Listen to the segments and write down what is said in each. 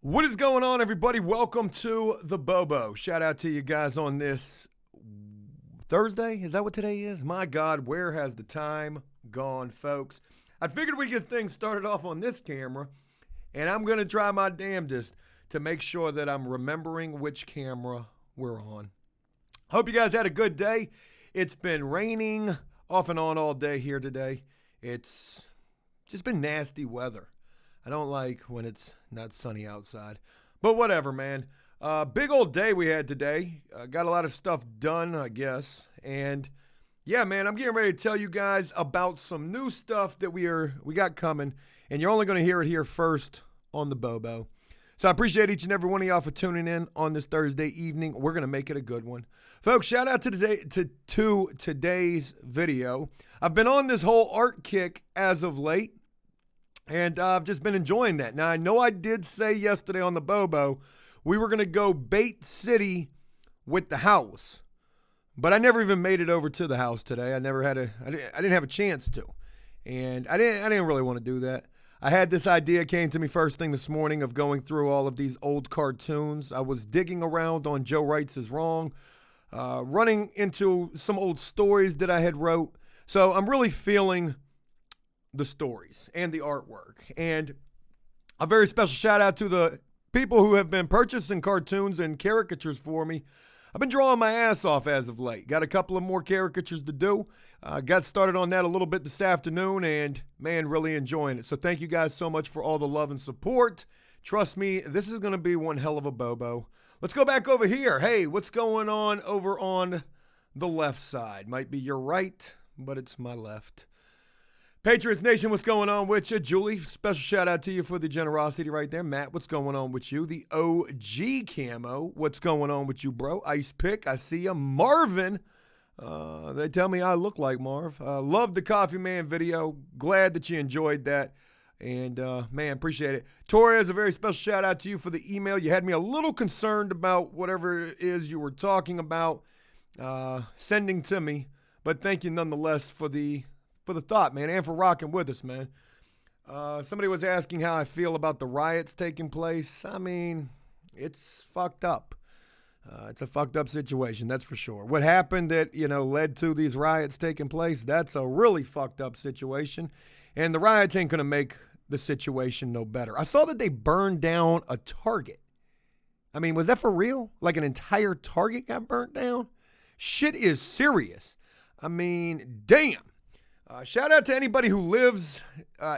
What is going on, everybody? Welcome to the Bobo. Shout out to you guys on this Thursday. Is that what today is? My God, where has the time gone, folks? I figured we'd get things started off on this camera, and I'm going to try my damnedest to make sure that I'm remembering which camera we're on. Hope you guys had a good day. It's been raining off and on all day here today. It's just been nasty weather. I don't like when it's not sunny outside. But whatever, man. Big old day we had today. Got a lot of stuff done, I guess. And yeah, man, I'm getting ready to tell you guys about some new stuff that we got coming. And you're only going to hear it here first on the Bobo. So I appreciate each and every one of y'all for tuning in on this Thursday evening. We're going to make it a good one. Folks, shout out to today's video. I've been on this whole art kick as of late. And I've just been enjoying that. Now, I know I did say yesterday on the Bobo, we were going to go Bait City with the house. But I never even made it over to the house today. I didn't have a chance to. And I didn't really want to do that. I had this idea, came to me first thing this morning, of going through all of these old cartoons. I was digging around on Joe Wright's Is Wrong, running into some old stories that I had wrote. So I'm really feeling the stories and the artwork. And a very special shout out to the people who have been purchasing cartoons and caricatures for me. I've been drawing my ass off as of late. Got a couple of more caricatures to do. Got started on that a little bit this afternoon, and man, really enjoying it. So thank you guys so much for all the love and support. Trust me, this is going to be one hell of a Bobo. Let's go back over here. Hey, what's going on over on the left side? Might be your right, but it's my left. Patriots Nation, what's going on with you? Julie, special shout out to you for the generosity right there. Matt, what's going on with you? The OG Camo, what's going on with you, bro? Ice Pick, I see you. Marvin, they tell me I look like Marv. Love the Coffee Man video. Glad that you enjoyed that. And, man, appreciate it. Torres, a very special shout out to you for the email. You had me a little concerned about whatever it is you were talking about sending to me. But thank you nonetheless for the thought, man, and for rocking with us, man. Somebody was asking how I feel about the riots taking place. I mean, it's fucked up. It's a fucked up situation, that's for sure. What happened that, led to these riots taking place, that's a really fucked up situation. And the riots ain't going to make the situation no better. I saw that they burned down a Target. I mean, was that for real? Like an entire Target got burnt down? Shit is serious. I mean, damn. Shout out to anybody who lives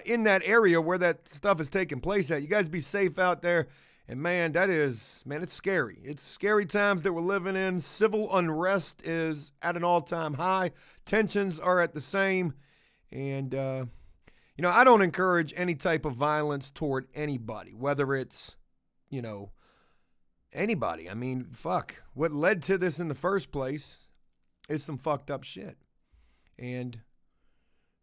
in that area where that stuff is taking place at. You guys be safe out there. And man, it's scary. It's scary times that we're living in. Civil unrest is at an all-time high. Tensions are at the same. And, I don't encourage any type of violence toward anybody, whether it's, anybody. I mean, fuck. What led to this in the first place is some fucked up shit. And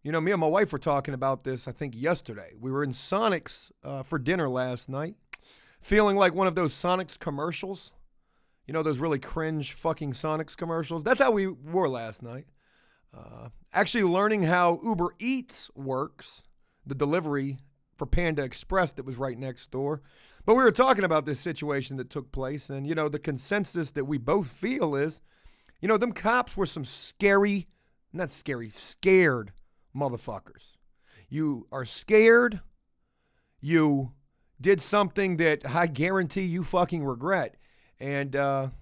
me and my wife were talking about this, I think, yesterday. We were in Sonic's for dinner last night, feeling like one of those Sonic's commercials. Those really cringe fucking Sonic's commercials. That's how we were last night. Actually learning how Uber Eats works, the delivery for Panda Express that was right next door. But we were talking about this situation that took place, and, the consensus that we both feel is, them cops were some scared motherfuckers. You are scared. You did something that I guarantee you fucking regret. And I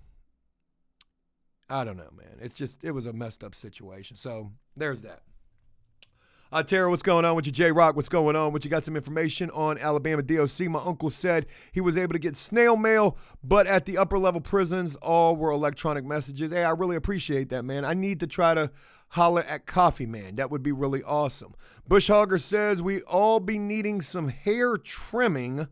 don't know, man. It was a messed up situation. So there's that. Tara, what's going on with you? J-Rock, what's going on with you? Got some information on Alabama DOC. My uncle said he was able to get snail mail, but at the upper level prisons, all were electronic messages. Hey, I really appreciate that, man. I need to try to holler at Coffee Man. That would be really awesome. Bush Hogger says we all be needing some hair trimming.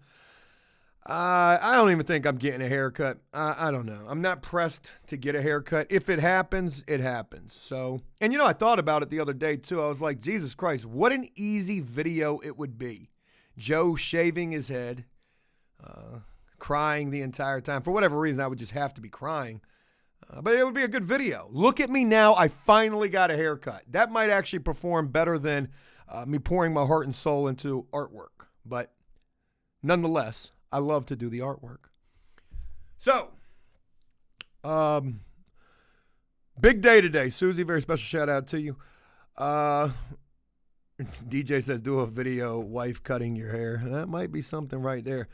I don't even think I'm getting a haircut. I don't know. I'm not pressed to get a haircut. If it happens, it happens. So, and I thought about it the other day too. I was like, Jesus Christ, what an easy video it would be. Joe shaving his head, crying the entire time. For whatever reason, I would just have to be crying. But it would be a good video. Look at me now. I finally got a haircut. That might actually perform better than me pouring my heart and soul into artwork. But nonetheless, I love to do the artwork. So, big day today. Susie, very special shout out to you. DJ says, do a video, wife cutting your hair. That might be something right there.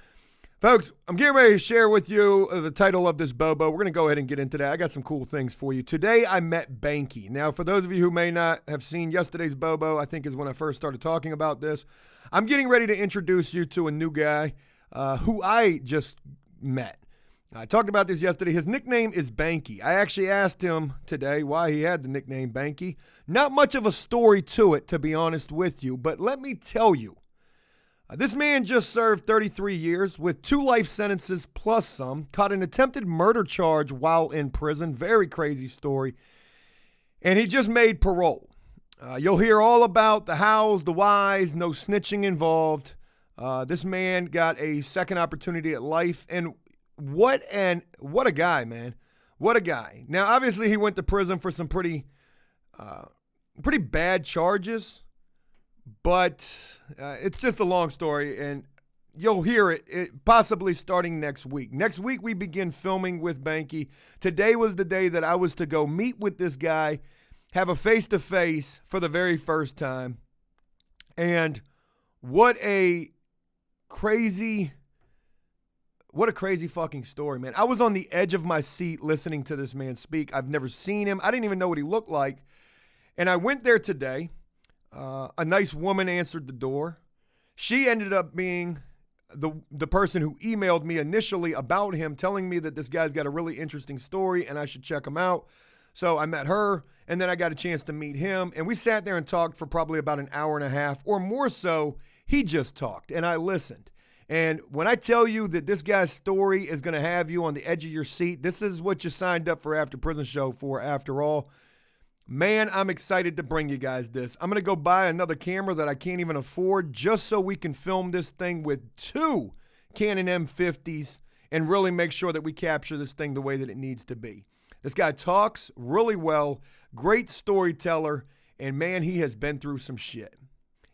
Folks, I'm getting ready to share with you the title of this Bobo. We're going to go ahead and get into that. I got some cool things for you. Today, I met Banky. Now, for those of you who may not have seen yesterday's Bobo, I think is when I first started talking about this. I'm getting ready to introduce you to a new guy who I just met. I talked about this yesterday. His nickname is Banky. I actually asked him today why he had the nickname Banky. Not much of a story to it, to be honest with you, but let me tell you. This man just served 33 years with 2 life sentences plus some, caught an attempted murder charge while in prison. Very crazy story. And he just made parole. You'll hear all about the hows, the whys, no snitching involved. This man got a second opportunity at life. And what a guy, man. What a guy. Now, obviously, he went to prison for some pretty bad charges. But it's just a long story, and you'll hear it possibly starting next week. Next week, we begin filming with Banky. Today was the day that I was to go meet with this guy, have a face-to-face for the very first time. And what a crazy fucking story, man. I was on the edge of my seat listening to this man speak. I've never seen him. I didn't even know what he looked like. And I went there today. A nice woman answered the door. She ended up being the person who emailed me initially about him, telling me that this guy's got a really interesting story and I should check him out. So I met her, and then I got a chance to meet him, and we sat there and talked for probably about an hour and a half, or more so. He just talked, and I listened. And when I tell you that this guy's story is going to have you on the edge of your seat, this is what you signed up for After Prison Show for, after all. Man, I'm excited to bring you guys this. I'm going to go buy another camera that I can't even afford just so we can film this thing with 2 Canon M50s and really make sure that we capture this thing the way that it needs to be. This guy talks really well, great storyteller, and man, he has been through some shit.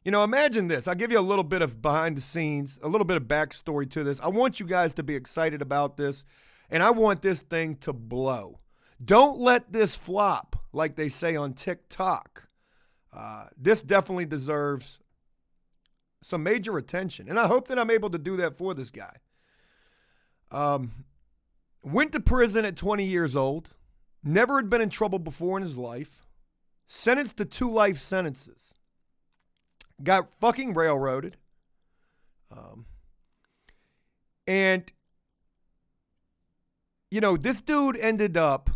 You know, imagine this. I'll give you a little bit of behind the scenes, a little bit of backstory to this. I want you guys to be excited about this, and I want this thing to blow. Don't let this flop, like they say on TikTok. This definitely deserves some major attention, and I hope that I'm able to do that for this guy. Went to prison at 20 years old, never had been in trouble before in his life, sentenced to 2 life sentences, got fucking railroaded, and, you know, this dude ended up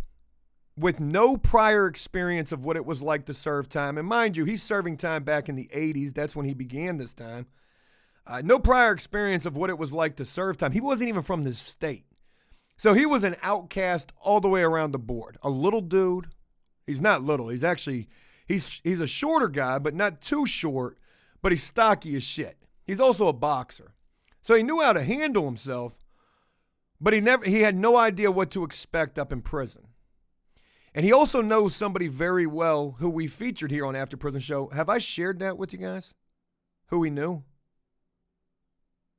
with no prior experience of what it was like to serve time. And mind you, he's serving time back in the 80s. That's when he began this time. No prior experience of what it was like to serve time. He wasn't even from this state. So he was an outcast all the way around the board. A little dude. He's not little. He's actually, he's a shorter guy, but not too short, but he's stocky as shit. He's also a boxer. So he knew how to handle himself, but he had no idea what to expect up in prison. And he also knows somebody very well who we featured here on After Prison Show. Have I shared that with you guys? Who he knew?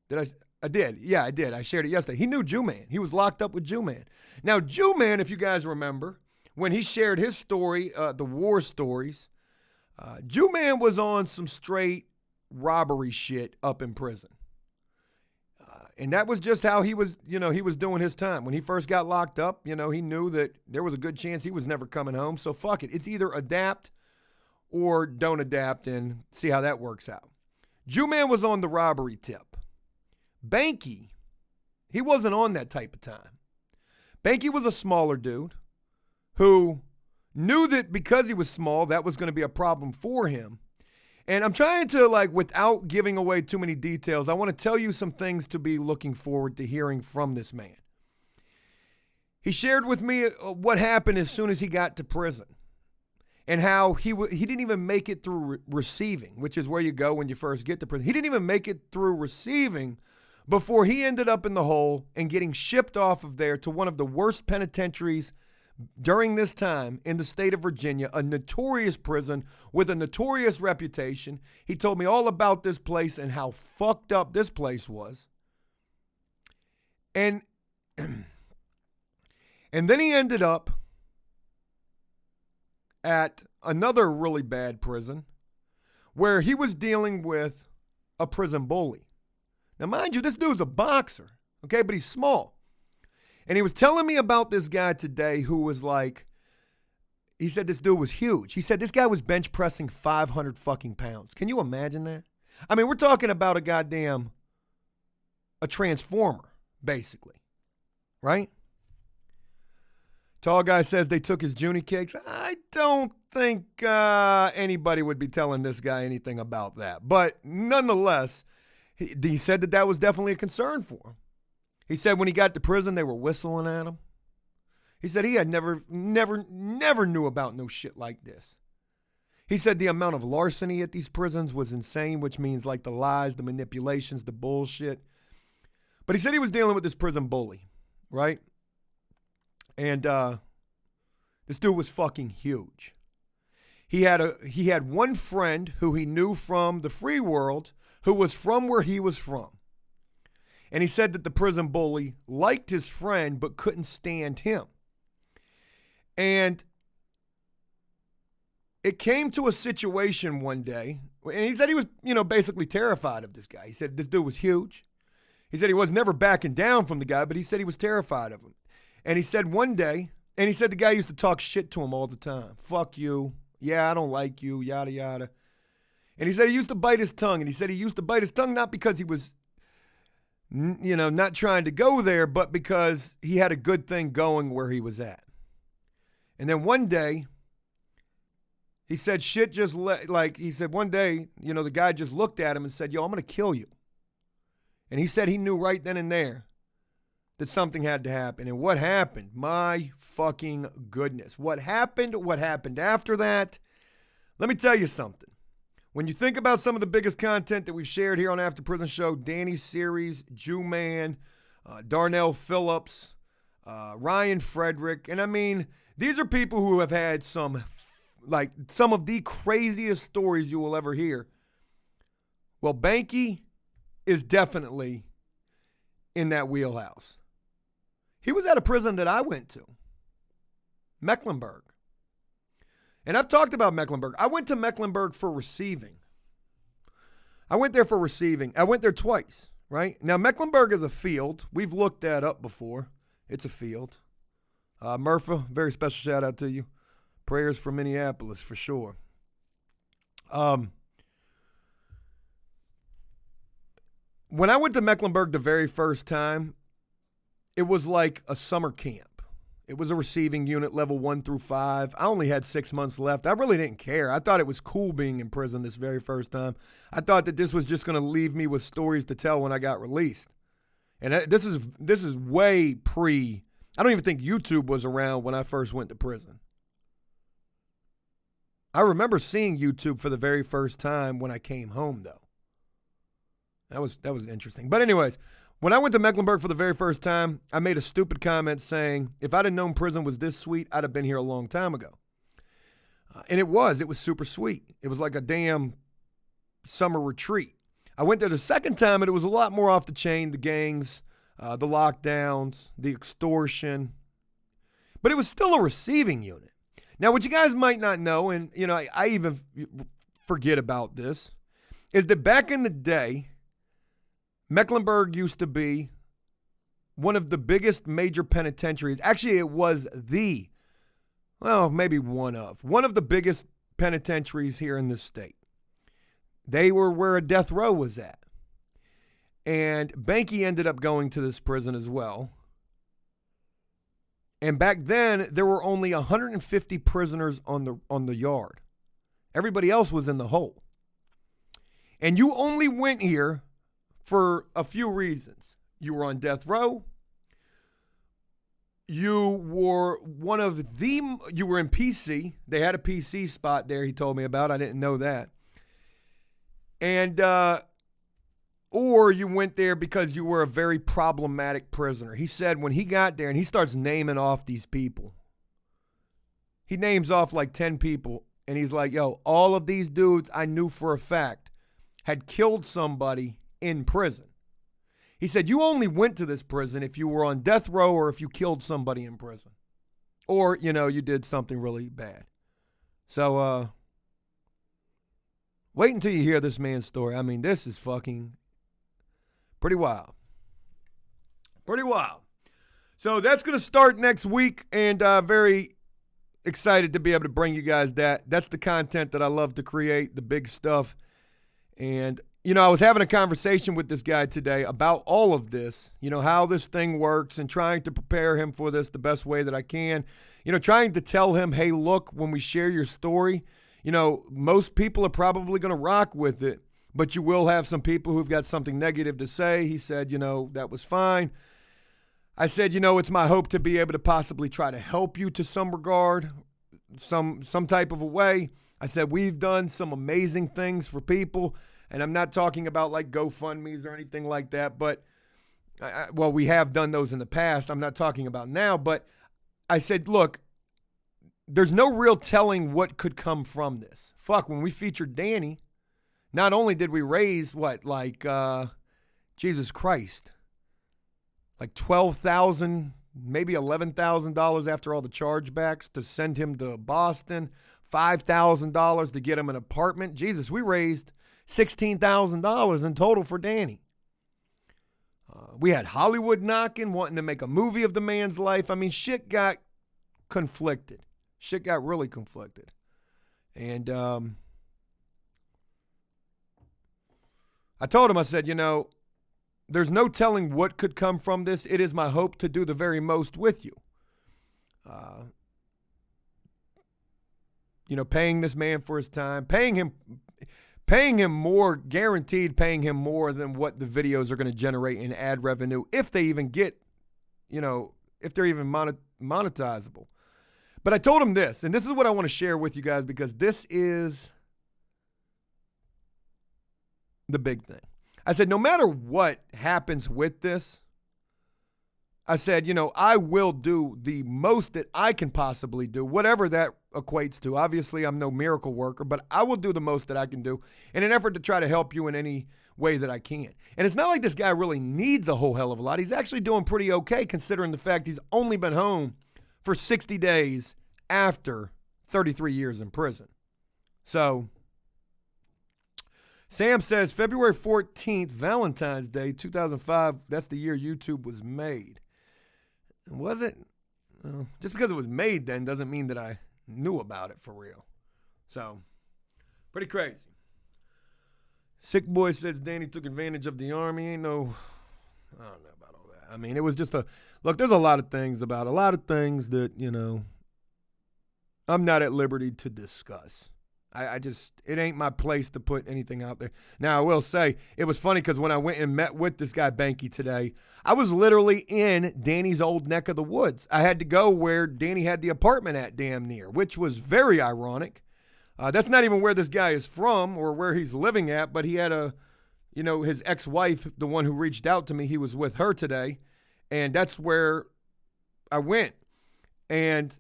Did I? I did. Yeah, I did. I shared it yesterday. He knew Jew-Man. He was locked up with Jew-Man. Now, Jew-Man, if you guys remember, when he shared his story, the war stories, Jew-Man was on some straight robbery shit up in prison. And that was just how he was, he was doing his time. When he first got locked up, he knew that there was a good chance he was never coming home. So fuck it. It's either adapt or don't adapt and see how that works out. Jew-Man was on the robbery tip. Banky, he wasn't on that type of time. Banky was a smaller dude who knew that because he was small, that was going to be a problem for him. And I'm trying to, without giving away too many details, I want to tell you some things to be looking forward to hearing from this man. He shared with me what happened as soon as he got to prison and how he didn't even make it through receiving, which is where you go when you first get to prison. He didn't even make it through receiving before he ended up in the hole and getting shipped off of there to one of the worst penitentiaries during this time in the state of Virginia, a notorious prison with a notorious reputation. He told me all about this place and how fucked up this place was. And and then he ended up at another really bad prison where he was dealing with a prison bully. Now, mind you, this dude's a boxer, okay, but he's small. And he was telling me about this guy today who was like, he said this dude was huge. He said this guy was bench pressing 500 fucking pounds. Can you imagine that? I mean, we're talking about a transformer, basically, right? Tall guy says they took his Junie cakes. I don't think anybody would be telling this guy anything about that. But nonetheless, he said that was definitely a concern for him. He said when he got to prison, they were whistling at him. He said he had never knew about no shit like this. He said the amount of larceny at these prisons was insane, which means like the lies, the manipulations, the bullshit. But he said he was dealing with this prison bully, right? And this dude was fucking huge. He had one friend who he knew from the free world who was from where he was from. And he said that the prison bully liked his friend but couldn't stand him. And it came to a situation one day, and he said he was, basically terrified of this guy. He said this dude was huge. He said he was never backing down from the guy, but he said he was terrified of him. And he said one day, and he said the guy used to talk shit to him all the time. Fuck you. Yeah, I don't like you, yada, yada. And he said he used to bite his tongue. And he said he used to bite his tongue not because he was, not trying to go there, but because he had a good thing going where he was at. And then one day, he said shit just he said one day, the guy just looked at him and said, yo, I'm going to kill you. And he said he knew right then and there that something had to happen. And what happened? My fucking goodness. What happened after that? Let me tell you something. When you think about some of the biggest content that we've shared here on After Prison Show, Danny Series, Jew Man, Darnell Phillips, Ryan Frederick, and I mean, these are people who have had some of the craziest stories you will ever hear. Well, Banky is definitely in that wheelhouse. He was at a prison that I went to, Mecklenburg. And I've talked about Mecklenburg. I went to Mecklenburg for receiving. I went there for receiving. I went there twice, right? Now, Mecklenburg is a field. We've looked that up before. It's a field. Murpha, very special shout out to you. Prayers for Minneapolis for sure. When I went to Mecklenburg the very first time, it was like a summer camp. It was a receiving unit, level 1 through 5. I only had 6 months left. I really didn't care. I thought it was cool being in prison this very first time. I thought that this was just going to leave me with stories to tell when I got released. And this is way pre. I don't even think YouTube was around when I first went to prison. I remember seeing YouTube for the very first time when I came home, though. That was interesting. But anyways, when I went to Mecklenburg for the very first time, I made a stupid comment saying, if I'd have known prison was this sweet, I'd have been here a long time ago. And it was super sweet. It was like a damn summer retreat. I went there the second time, and it was a lot more off the chain, the gangs, the lockdowns, the extortion. But it was still a receiving unit. Now, what you guys might not know, and I even forget about this, is that back in the day, Mecklenburg used to be one of the biggest major penitentiaries. Actually, it was maybe one of the biggest penitentiaries here in this state. They were where a death row was at. And Banky ended up going to this prison as well. And back then, there were only 150 prisoners on the yard. Everybody else was in the hole. And you only went here for a few reasons. You were on death row. You were you were in PC. They had a PC spot there he told me about. I didn't know that. And, or you went there because you were a very problematic prisoner. He said when he got there and he starts naming off these people, he names off like 10 people and he's like, yo, all of these dudes I knew for a fact had killed somebody in prison. He said, you only went to this prison if you were on death row or if you killed somebody in prison. Or, you did something really bad. So, wait until you hear this man's story. I mean, this is fucking pretty wild. Pretty wild. So that's going to start next week, and very excited to be able to bring you guys that. That's the content that I love to create, the big stuff. And, I was having a conversation with this guy today about all of this, how this thing works and trying to prepare him for this the best way that I can. Trying to tell him, hey, look, when we share your story, most people are probably going to rock with it, but you will have some people who've got something negative to say. He said, that was fine. I said, it's my hope to be able to possibly try to help you to some regard, some type of a way. I said, we've done some amazing things for people, and I'm not talking about like GoFundMes or anything like that, but, we have done those in the past. I'm not talking about now, but I said, look, there's no real telling what could come from this. When we featured Danny, not only did we raise Jesus Christ, like $12,000, maybe $11,000 after all the chargebacks to send him to Boston, $5,000 to get him an apartment. Jesus, we raised $16,000 in total for Danny. We had Hollywood knocking, wanting to make a movie of the man's life. I mean, shit got conflicted. Shit got really conflicted. And I told him, I said, there's no telling what could come from this. It is my hope to do the very most with you. Paying this man for his time, paying him more, guaranteed paying him more than what the videos are going to generate in ad revenue, if they even get, if they're even monetizable. But I told him this, and this is what I want to share with you guys, because this is the big thing. I said, no matter what happens with this, I said, I will do the most that I can possibly do, whatever that equates to. Obviously, I'm no miracle worker, but I will do the most that I can do in an effort to try to help you in any way that I can. And it's not like this guy really needs a whole hell of a lot. He's actually doing pretty okay, considering the fact he's only been home for 60 days after 33 years in prison. So Sam says February 14th, Valentine's Day, 2005, that's the year YouTube was made. Was it? Just because it was made then doesn't mean that I knew about it for real. So, pretty crazy. Sick Boy says Danny took advantage of the army. I don't know about all that. I mean, it was just look, there's a lot of things that, I'm not at liberty to discuss. It ain't my place to put anything out there. Now, I will say, it was funny because when I went and met with this guy, Banky, today, I was literally in Danny's old neck of the woods. I had to go where Danny had the apartment at damn near, which was very ironic. That's not even where this guy is from or where he's living at, but he had his ex-wife, the one who reached out to me, he was with her today, and that's where I went. And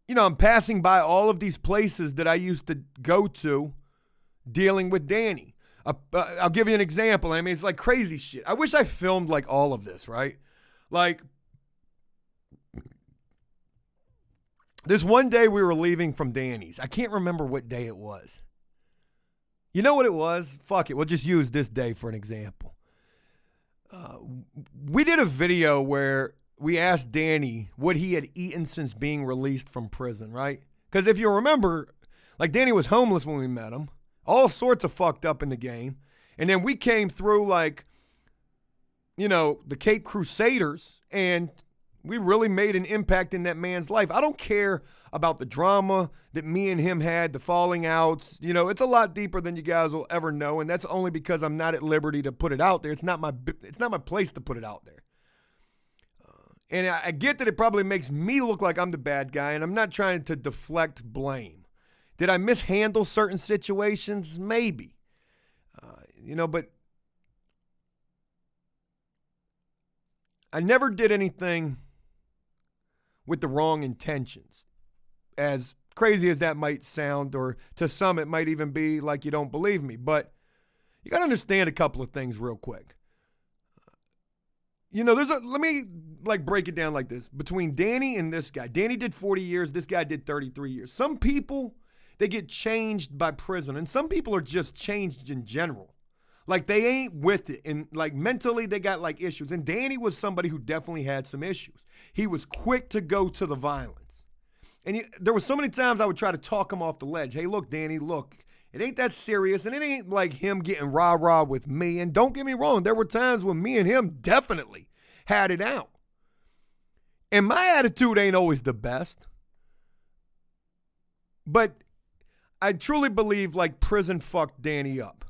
I'm passing by all of these places that I used to go to dealing with Danny. I'll give you an example. I mean, it's like crazy shit. I wish I filmed like all of this, right? Like, this one day we were leaving from Danny's. I can't remember what day it was. You know what it was? Fuck it. We'll just use this day for an example. We did a video where we asked Danny what he had eaten since being released from prison, right? Because if you remember, like, Danny was homeless when we met him, all sorts of fucked up in the game. And then we came through like, the Cape Crusaders, and we really made an impact in that man's life. I don't care about the drama that me and him had, the falling outs. It's a lot deeper than you guys will ever know, and that's only because I'm not at liberty to put it out there. It's not my place to put it out there. And I get that it probably makes me look like I'm the bad guy, and I'm not trying to deflect blame. Did I mishandle certain situations? Maybe. But I never did anything with the wrong intentions. As crazy as that might sound, or to some it might even be like you don't believe me. But you got to understand a couple of things real quick. let me break it down like this. Between Danny and this guy, Danny did 40 years, this guy did 33 years. Some people, they get changed by prison, and some people are just changed in general. Like, they ain't with it, and mentally they got issues. And Danny was somebody who definitely had some issues. He was quick to go to the violence. And there were so many times I would try to talk him off the ledge. Hey, look, Danny, look. It ain't that serious, and it ain't like him getting rah-rah with me. And don't get me wrong, there were times when me and him definitely had it out. And my attitude ain't always the best. But I truly believe prison fucked Danny up.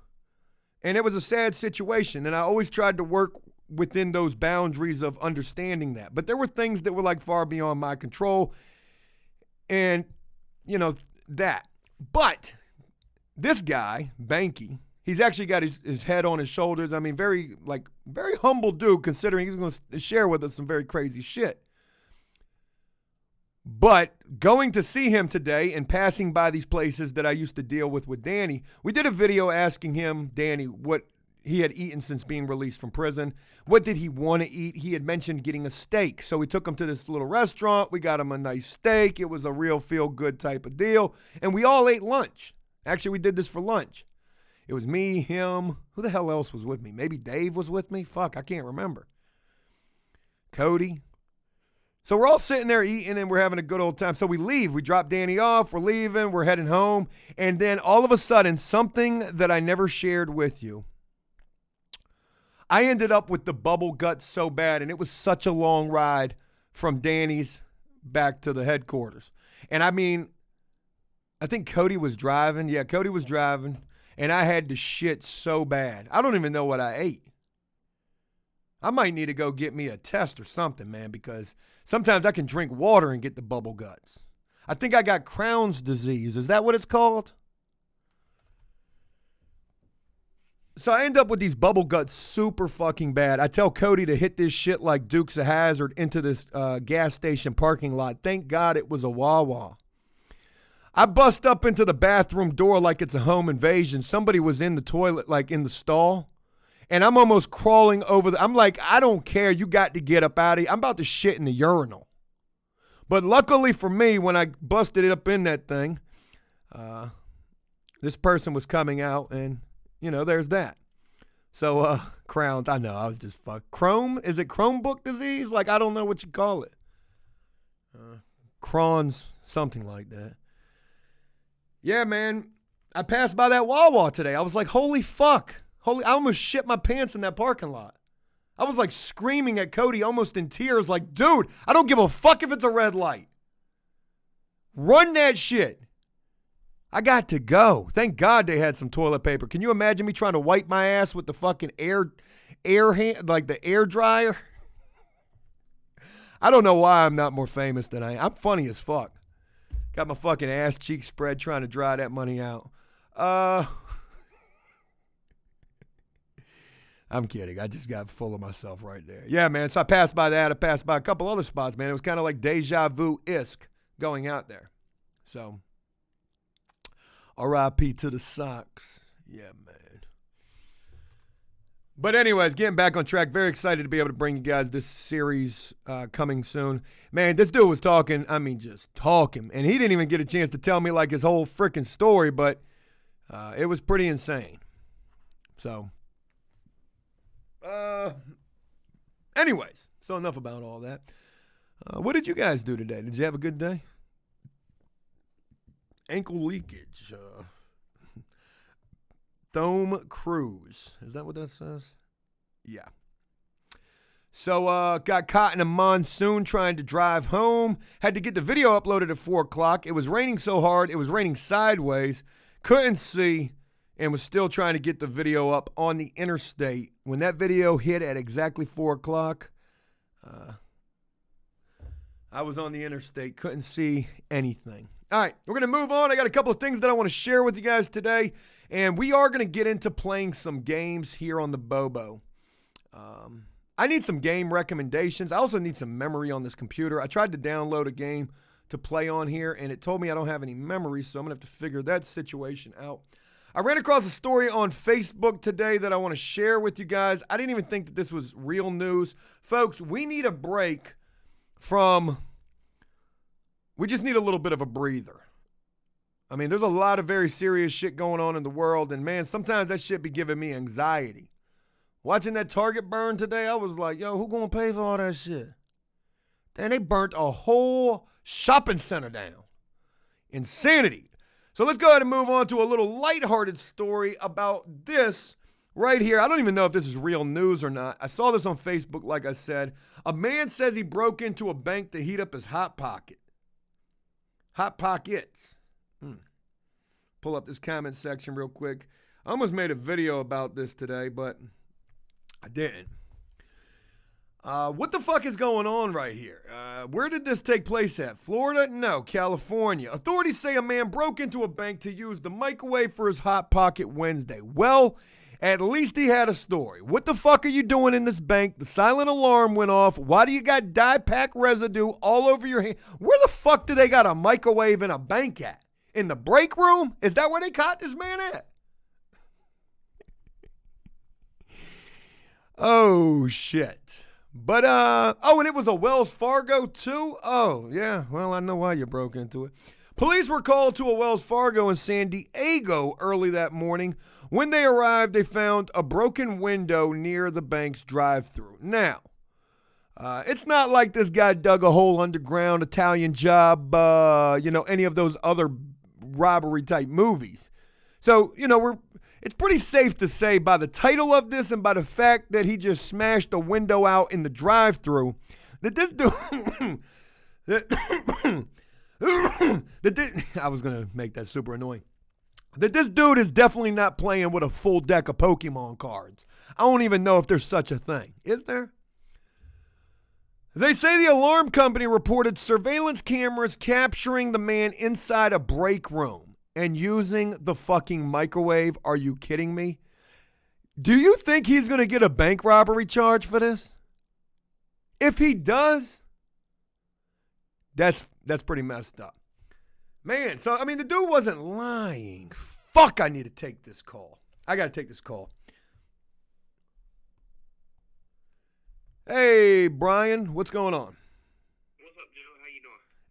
And it was a sad situation, and I always tried to work within those boundaries of understanding that. But there were things that were far beyond my control, and, that. But this guy, Banky, he's actually got his head on his shoulders. I mean, very humble dude, considering he's going to share with us some very crazy shit. But going to see him today and passing by these places that I used to deal with Danny, we did a video asking him, Danny, what he had eaten since being released from prison. What did he want to eat? He had mentioned getting a steak. So we took him to this little restaurant. We got him a nice steak. It was a real feel-good type of deal. And we all ate lunch. Actually, we did this for lunch. It was me, him. Who the hell else was with me? Maybe Dave was with me? Fuck, I can't remember. Cody. So we're all sitting there eating and we're having a good old time. So we leave. We drop Danny off. We're leaving. We're heading home. And then all of a sudden, something that I never shared with you, I ended up with the bubble guts so bad, and it was such a long ride from Danny's back to the headquarters. And I mean, I think Cody was driving. Yeah, Cody was driving, and I had to shit so bad. I don't even know what I ate. I might need to go get me a test or something, man, because sometimes I can drink water and get the bubble guts. I think I got Crohn's disease. Is that what it's called? So I end up with these bubble guts super fucking bad. I tell Cody to hit this shit like Dukes of Hazzard into this gas station parking lot. Thank God it was a Wawa. I bust up into the bathroom door like it's a home invasion. Somebody was in the toilet, in the stall. And I'm almost crawling over I'm like, I don't care. You got to get up out of here. I'm about to shit in the urinal. But luckily for me, when I busted it up in that thing, this person was coming out and, there's that. So, Crohn's, I know, I was just fucked. Is it Chromebook disease? I don't know what you call it. Crohn's, something like that. Yeah, man, I passed by that Wawa today. I was like, holy fuck. I almost shit my pants in that parking lot. I was screaming at Cody almost in tears dude, I don't give a fuck if it's a red light. Run that shit. I got to go. Thank God they had some toilet paper. Can you imagine me trying to wipe my ass with the fucking air hand, the air dryer? I don't know why I'm not more famous than I am. I'm funny as fuck. Got my fucking ass cheek spread trying to dry that money out. I'm kidding. I just got full of myself right there. Yeah, man. So I passed by that. I passed by a couple other spots, man. It was kind of like deja vu-esque going out there. So, R.I.P. to the Sox. Yeah, man. But anyways, getting back on track. Very excited to be able to bring you guys this series coming soon. Man, this dude was talking. I mean, just talking. And he didn't even get a chance to tell me his whole freaking story, but it was pretty insane. So, anyways, so enough about all that. What did you guys do today? Did you have a good day? Ankle leakage. Thome Cruise. Is that what that says? Yeah. So got caught in a monsoon trying to drive home. Had to get the video uploaded at 4 o'clock. It was raining so hard. It was raining sideways. Couldn't see. And was still trying to get the video up on the interstate. When that video hit at exactly 4 o'clock, I was on the interstate. Couldn't see anything. All right, we're going to move on. I got a couple of things that I want to share with you guys today. And we are going to get into playing some games here on the Bobo. I need some game recommendations. I also need some memory on this computer. I tried to download a game to play on here, and it told me I don't have any memory, so I'm going to have to figure that situation out. I ran across a story on Facebook today that I want to share with you guys. I didn't even think that this was real news. Folks, we need a break we just need a little bit of a breather. I mean, there's a lot of very serious shit going on in the world, and man, sometimes that shit be giving me anxiety. Watching that Target burn today, I was like, yo, who gonna pay for all that shit? Then they burnt a whole shopping center down. Insanity. So let's go ahead and move on to a little lighthearted story about this right here. I don't even know if this is real news or not. I saw this on Facebook, like I said. A man says he broke into a bank to heat up his Hot Pocket. Hot Pockets. Pull up this comment section real quick. I almost made a video about this today, but I didn't. What the fuck is going on right here? Where did this take place at? Florida? No. California. Authorities say a man broke into a bank to use the microwave for his Hot Pocket Wednesday. Well, at least he had a story. What the fuck are you doing in this bank? The silent alarm went off. Why do you got dye pack residue all over your hand? Where the fuck do they got a microwave in a bank at? In the break room? Is that where they caught this man at? Oh, shit. But, and it was a Wells Fargo, too? Oh, yeah, well, I know why you broke into it. Police were called to a Wells Fargo in San Diego early that morning. When they arrived, they found a broken window near the bank's drive-thru. Now, it's not like this guy dug a hole underground, Italian Job, any of those other robbery-type movies. So, it's pretty safe to say by the title of this and by the fact that he just smashed a window out in the drive-thru that this dude I was going to make that super annoying. That this dude is definitely not playing with a full deck of Pokemon cards. I don't even know if there's such a thing. Is there? They say the alarm company reported surveillance cameras capturing the man inside a break room. And using the fucking microwave. Are you kidding me? Do you think he's going to get a bank robbery charge for this? If he does, that's pretty messed up. Man, so, the dude wasn't lying. Fuck, I need to take this call. I got to take this call. Hey, Brian, what's going on?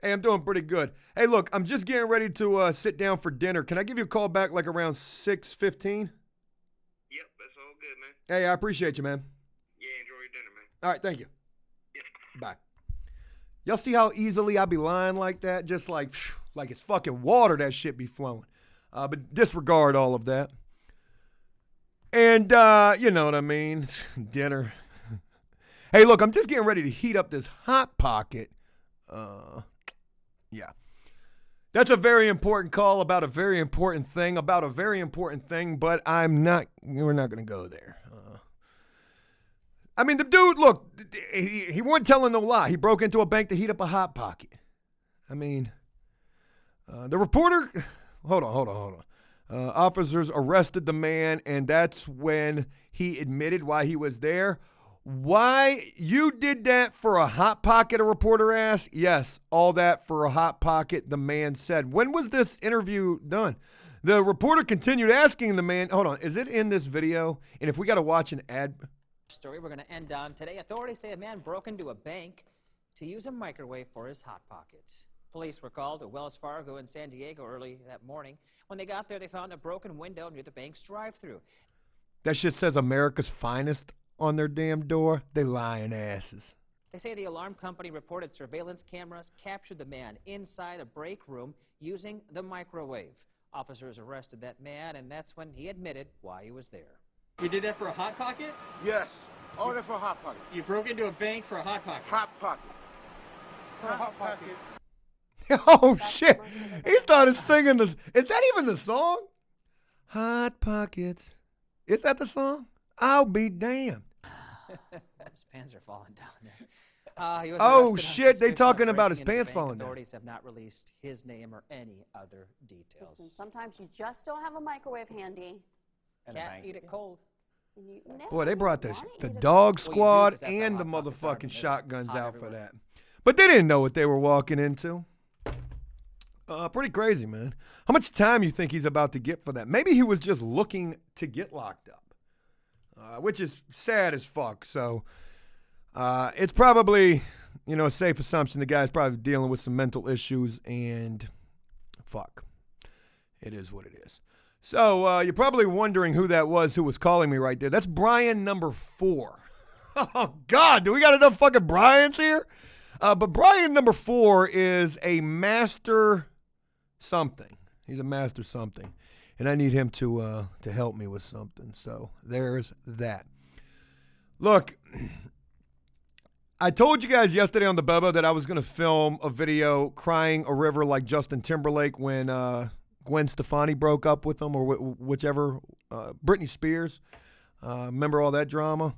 Hey, I'm doing pretty good. Hey, look, I'm just getting ready to sit down for dinner. Can I give you a call back like around 6:15? Yep, that's all good, man. Hey, I appreciate you, man. Yeah, enjoy your dinner, man. All right, thank you. Yep. Bye. Y'all see how easily I be lying like that? Just like it's fucking water that shit be flowing. But disregard all of that. And, you know what I mean? Dinner. Hey, look, I'm just getting ready to heat up this Hot Pocket. Yeah. That's a very important call about a very important thing, but we're not going to go there. The dude, look, he wasn't telling no lie. He broke into a bank to heat up a Hot Pocket. The reporter, hold on. Officers arrested the man, and that's when he admitted why he was there. Why you did that for a Hot Pocket, a reporter asked. Yes, all that for a Hot Pocket, the man said. When was this interview done? The reporter continued asking the man, hold on, is it in this video? And if we got to watch an ad. Story we're going to end on today. Authorities say a man broke into a bank to use a microwave for his Hot Pockets. Police were called to Wells Fargo in San Diego early that morning. When they got there, they found a broken window near the bank's drive-thru. That shit says America's Finest on their damn door. They lying asses. They say the alarm company reported surveillance cameras captured the man inside a break room using the microwave. Officers arrested that man, and that's when he admitted why he was there. You did that for a Hot Pocket? Yes. All that for a Hot Pocket. You broke into a bank for a Hot Pocket? Hot Pocket. For a Hot Pocket. Oh, shit. He started singing this. Is that even the song? Hot Pockets. Is that the song? I'll be damned. His pants are falling down there. Oh, shit. They talking about his pants falling down. Authorities have not released his name or any other details. Listen, sometimes you just don't have a microwave handy. Can't eat it cold. Boy, they brought the dog squad and the motherfucking shotguns out for that. But they didn't know what they were walking into. Pretty crazy, man. How much time you think he's about to get for that? Maybe he was just looking to get locked up, which is sad as fuck. So it's probably, a safe assumption the guy's probably dealing with some mental issues, and fuck. It is what it is. So you're probably wondering who that was who was calling me right there. That's Brian number 4. Oh, God, do we got enough fucking Brians here? But Brian number 4 is a master something. He's a master something. And I need him to help me with something. So there's that. Look, I told you guys yesterday on the Bobo that I was going to film a video crying a river like Justin Timberlake when Gwen Stefani broke up with him, or whichever, Britney Spears. Remember all that drama?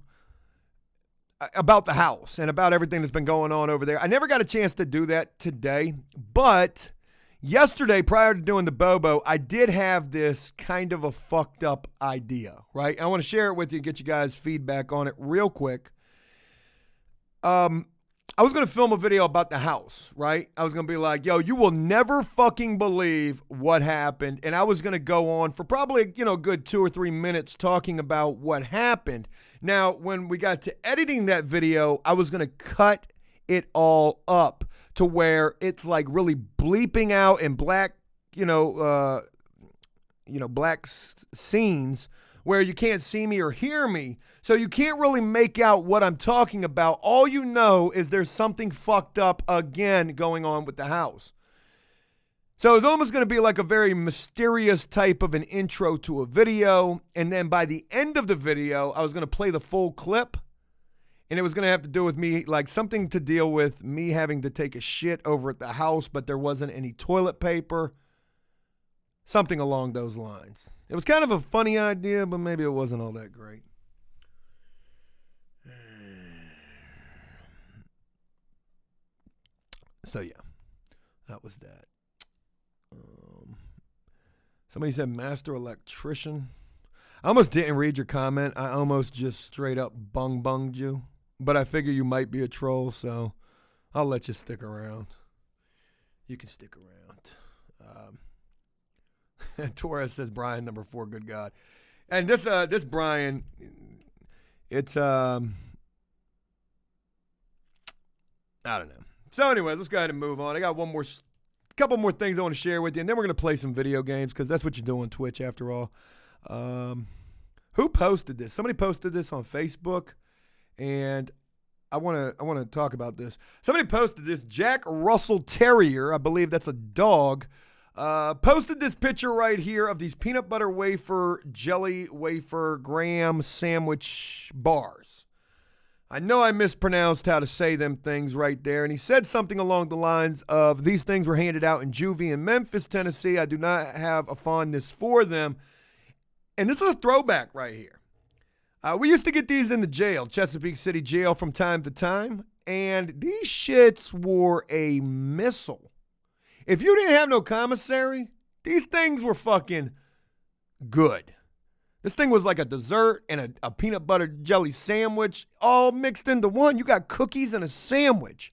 About the house and about everything that's been going on over there. I never got a chance to do that today, but yesterday, prior to doing the Bobo, I did have this kind of a fucked up idea, right? I want to share it with you and get you guys feedback on it real quick. I was going to film a video about the house, right? I was going to be like, yo, you will never fucking believe what happened. And I was going to go on for probably, a good 2 or 3 minutes talking about what happened. Now, when we got to editing that video, I was going to cut it all up to where it's like really bleeping out in black, black scenes where you can't see me or hear me. So you can't really make out what I'm talking about. All you know is there's something fucked up again going on with the house. So it's almost going to be like a very mysterious type of an intro to a video. And then by the end of the video, I was going to play the full clip. And it was going to have to do with me, like something to deal with me having to take a shit over at the house, but there wasn't any toilet paper. Something along those lines. It was kind of a funny idea, but maybe it wasn't all that great. So, yeah, that was that. Somebody said master electrician. I almost didn't read your comment. I almost just straight up bunged you. But I figure you might be a troll, so I'll let you stick around. You can stick around. Torres says Brian number 4, good God. And this Brian, it's I don't know. So anyways, let's go ahead and move on. I got couple more things I want to share with you, and then we're going to play some video games because that's what you do on Twitch after all. Who posted this? Somebody posted this on Facebook, and I want to talk about this. Somebody posted this. Jack Russell Terrier, I believe that's a dog, posted this picture right here of these peanut butter wafer, jelly wafer, graham sandwich bars. I know I mispronounced how to say them things right there. And he said something along the lines of, these things were handed out in juvie in Memphis, Tennessee. I do not have a fondness for them. And this is a throwback right here. We used to get these in the jail, Chesapeake City Jail, from time to time. And these shits were a missile. If you didn't have no commissary, these things were fucking good. This thing was like a dessert and a peanut butter jelly sandwich all mixed into one. You got cookies and a sandwich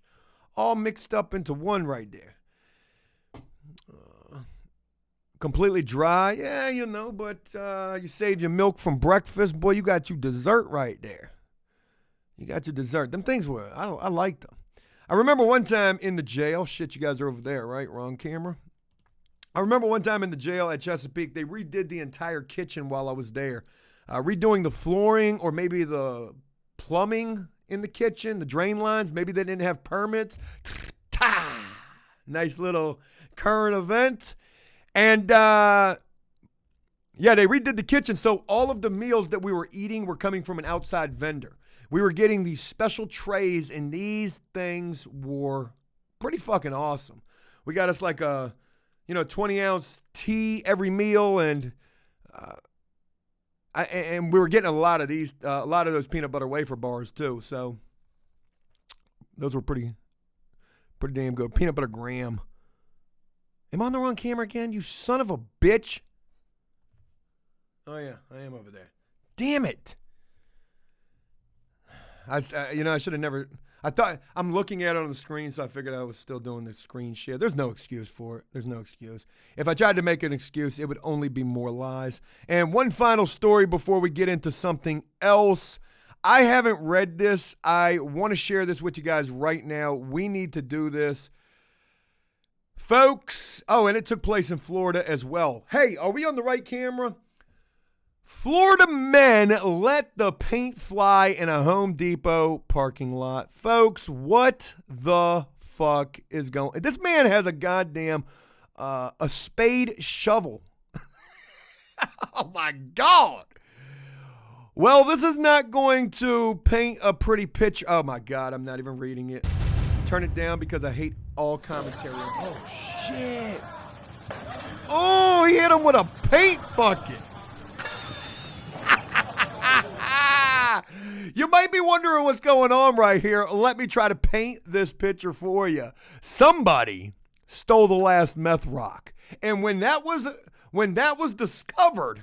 all mixed up into one right there. Completely dry. Yeah, but you save your milk from breakfast. Boy, you got your dessert right there. You got your dessert. Them things were, I liked them. I remember one time in the jail. Shit, you guys are over there, right? Wrong camera. I remember one time in the jail at Chesapeake, they redid the entire kitchen while I was there. Redoing the flooring or maybe the plumbing in the kitchen, the drain lines. Maybe they didn't have permits. Nice little current event. And, they redid the kitchen. So all of the meals that we were eating were coming from an outside vendor. We were getting these special trays, and these things were pretty fucking awesome. We got us like a 20-ounce tea every meal, and we were getting a lot of those peanut butter wafer bars too. So those were pretty damn good. Peanut butter graham. Am I on the wrong camera again? You son of a bitch. Oh yeah, I am over there. Damn it. I should have never. I thought I'm looking at it on the screen, so I figured I was still doing the screen share. There's no excuse for it. There's no excuse. If I tried to make an excuse, it would only be more lies. And one final story before we get into something else. I haven't read this. I want to share this with you guys right now. We need to do this. Folks, and it took place in Florida as well. Hey, are we on the right camera? Florida men let the paint fly in a Home Depot parking lot. Folks, what the fuck is going? This man has a goddamn a spade shovel. Oh my God. Well, this is not going to paint a pretty picture. Oh my God, I'm not even reading it. Turn it down because I hate all commentary. Oh shit. Oh, he hit him with a paint bucket. You might be wondering what's going on right here. Let me try to paint this picture for you. Somebody stole the last meth rock. And when that was discovered.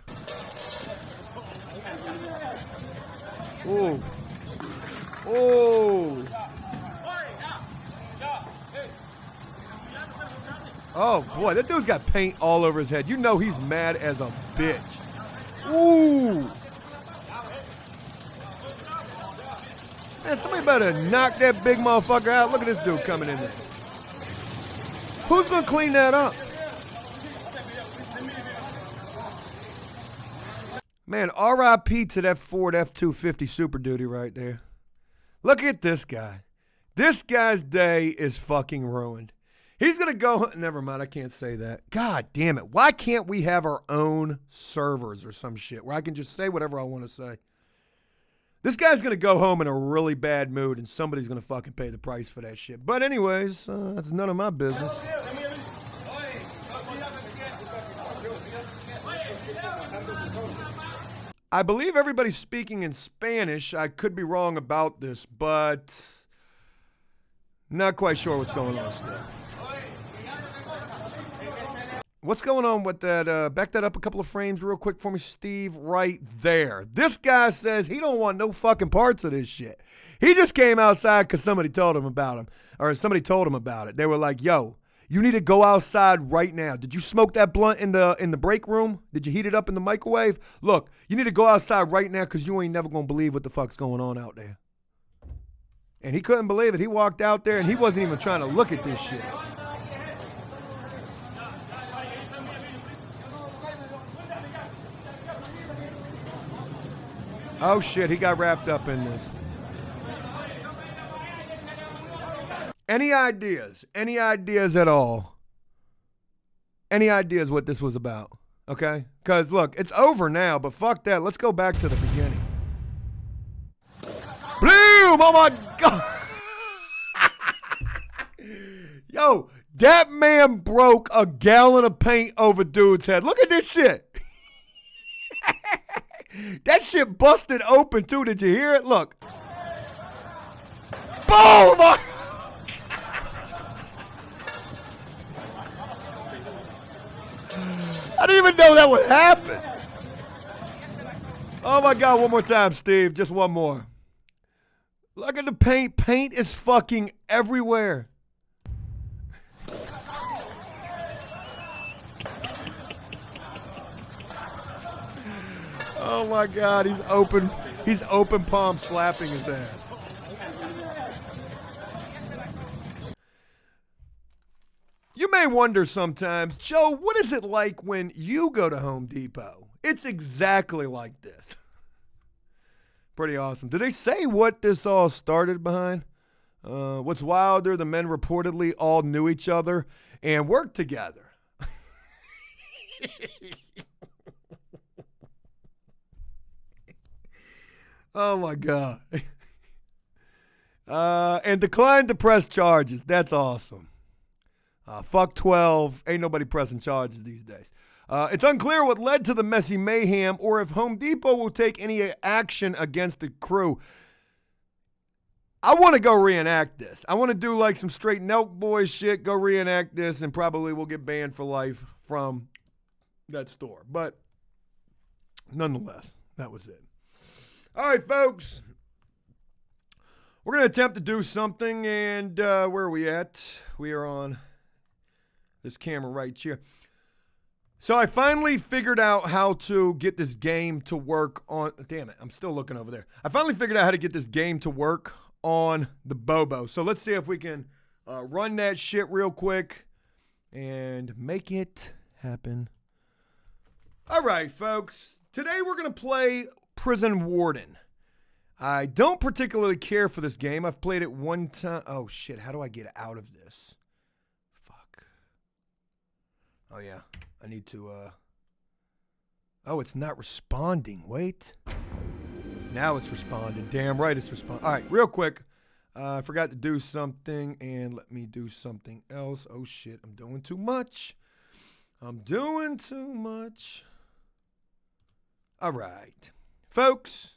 Oh boy, that dude's got paint all over his head. You know he's mad as a bitch. Ooh. Man, somebody better knock that big motherfucker out. Look at this dude coming in there. Who's going to clean that up? Man, RIP to that Ford F-250 Super Duty right there. Look at this guy. This guy's day is fucking ruined. He's going to go. Never mind, I can't say that. God damn it. Why can't we have our own servers or some shit where I can just say whatever I want to say? This guy's going to go home in a really bad mood, and somebody's going to fucking pay the price for that shit. But anyways, that's none of my business. I believe everybody's speaking in Spanish. I could be wrong about this, but not quite sure what's going on still. What's going on with that? Back that up a couple of frames real quick for me, Steve, right there. This guy says he don't want no fucking parts of this shit. He just came outside because somebody told him about him, or somebody told him about it. They were like, yo, you need to go outside right now. Did you smoke that blunt in the break room? Did you heat it up in the microwave? Look, you need to go outside right now because you ain't never going to believe what the fuck's going on out there. And he couldn't believe it. He walked out there and he wasn't even trying to look at this shit. Oh, shit, he got wrapped up in this. Any ideas? Any ideas at all? Any ideas what this was about? Okay? Because, look, it's over now, but fuck that. Let's go back to the beginning. Bloom! Oh, my God! Yo, that man broke a gallon of paint over dude's head. Look at this shit. That shit busted open, too. Did you hear it? Look. Boom! I didn't even know that would happen. Oh, my God. One more time, Steve. Just one more. Look at the paint. Paint is fucking everywhere. Oh my God, he's open palm slapping his ass. You may wonder sometimes, Joe, what is it like when you go to Home Depot? It's exactly like this. Pretty awesome. Did they say what this all started behind? What's wilder, the men reportedly all knew each other and worked together. Oh, my God. And declined to press charges. That's awesome. Fuck 12. Ain't nobody pressing charges these days. It's unclear what led to the messy mayhem or if Home Depot will take any action against the crew. I want to go reenact this. I want to do like some straight Nelk Boys shit, go reenact this, and probably we'll get banned for life from that store. But nonetheless, that was it. All right, folks. We're going to attempt to do something, and where are we at? We are on this camera right here. So I finally figured out how to get this game to work on... Damn it, I'm still looking over there. I finally figured out how to get this game to work on the Bobo. So let's see if we can run that shit real quick and make it happen. All right, folks. Today we're going to play Prison Warden. I don't particularly care for this game. I've played it one time. Oh, shit. How do I get out of this? Fuck. Oh, yeah. I need to, Oh, it's not responding. Wait. Now it's responding. Damn right it's responding. All right, real quick. I forgot to do something, and let me do something else. Oh, shit. I'm doing too much. I'm doing too much. All right. Folks,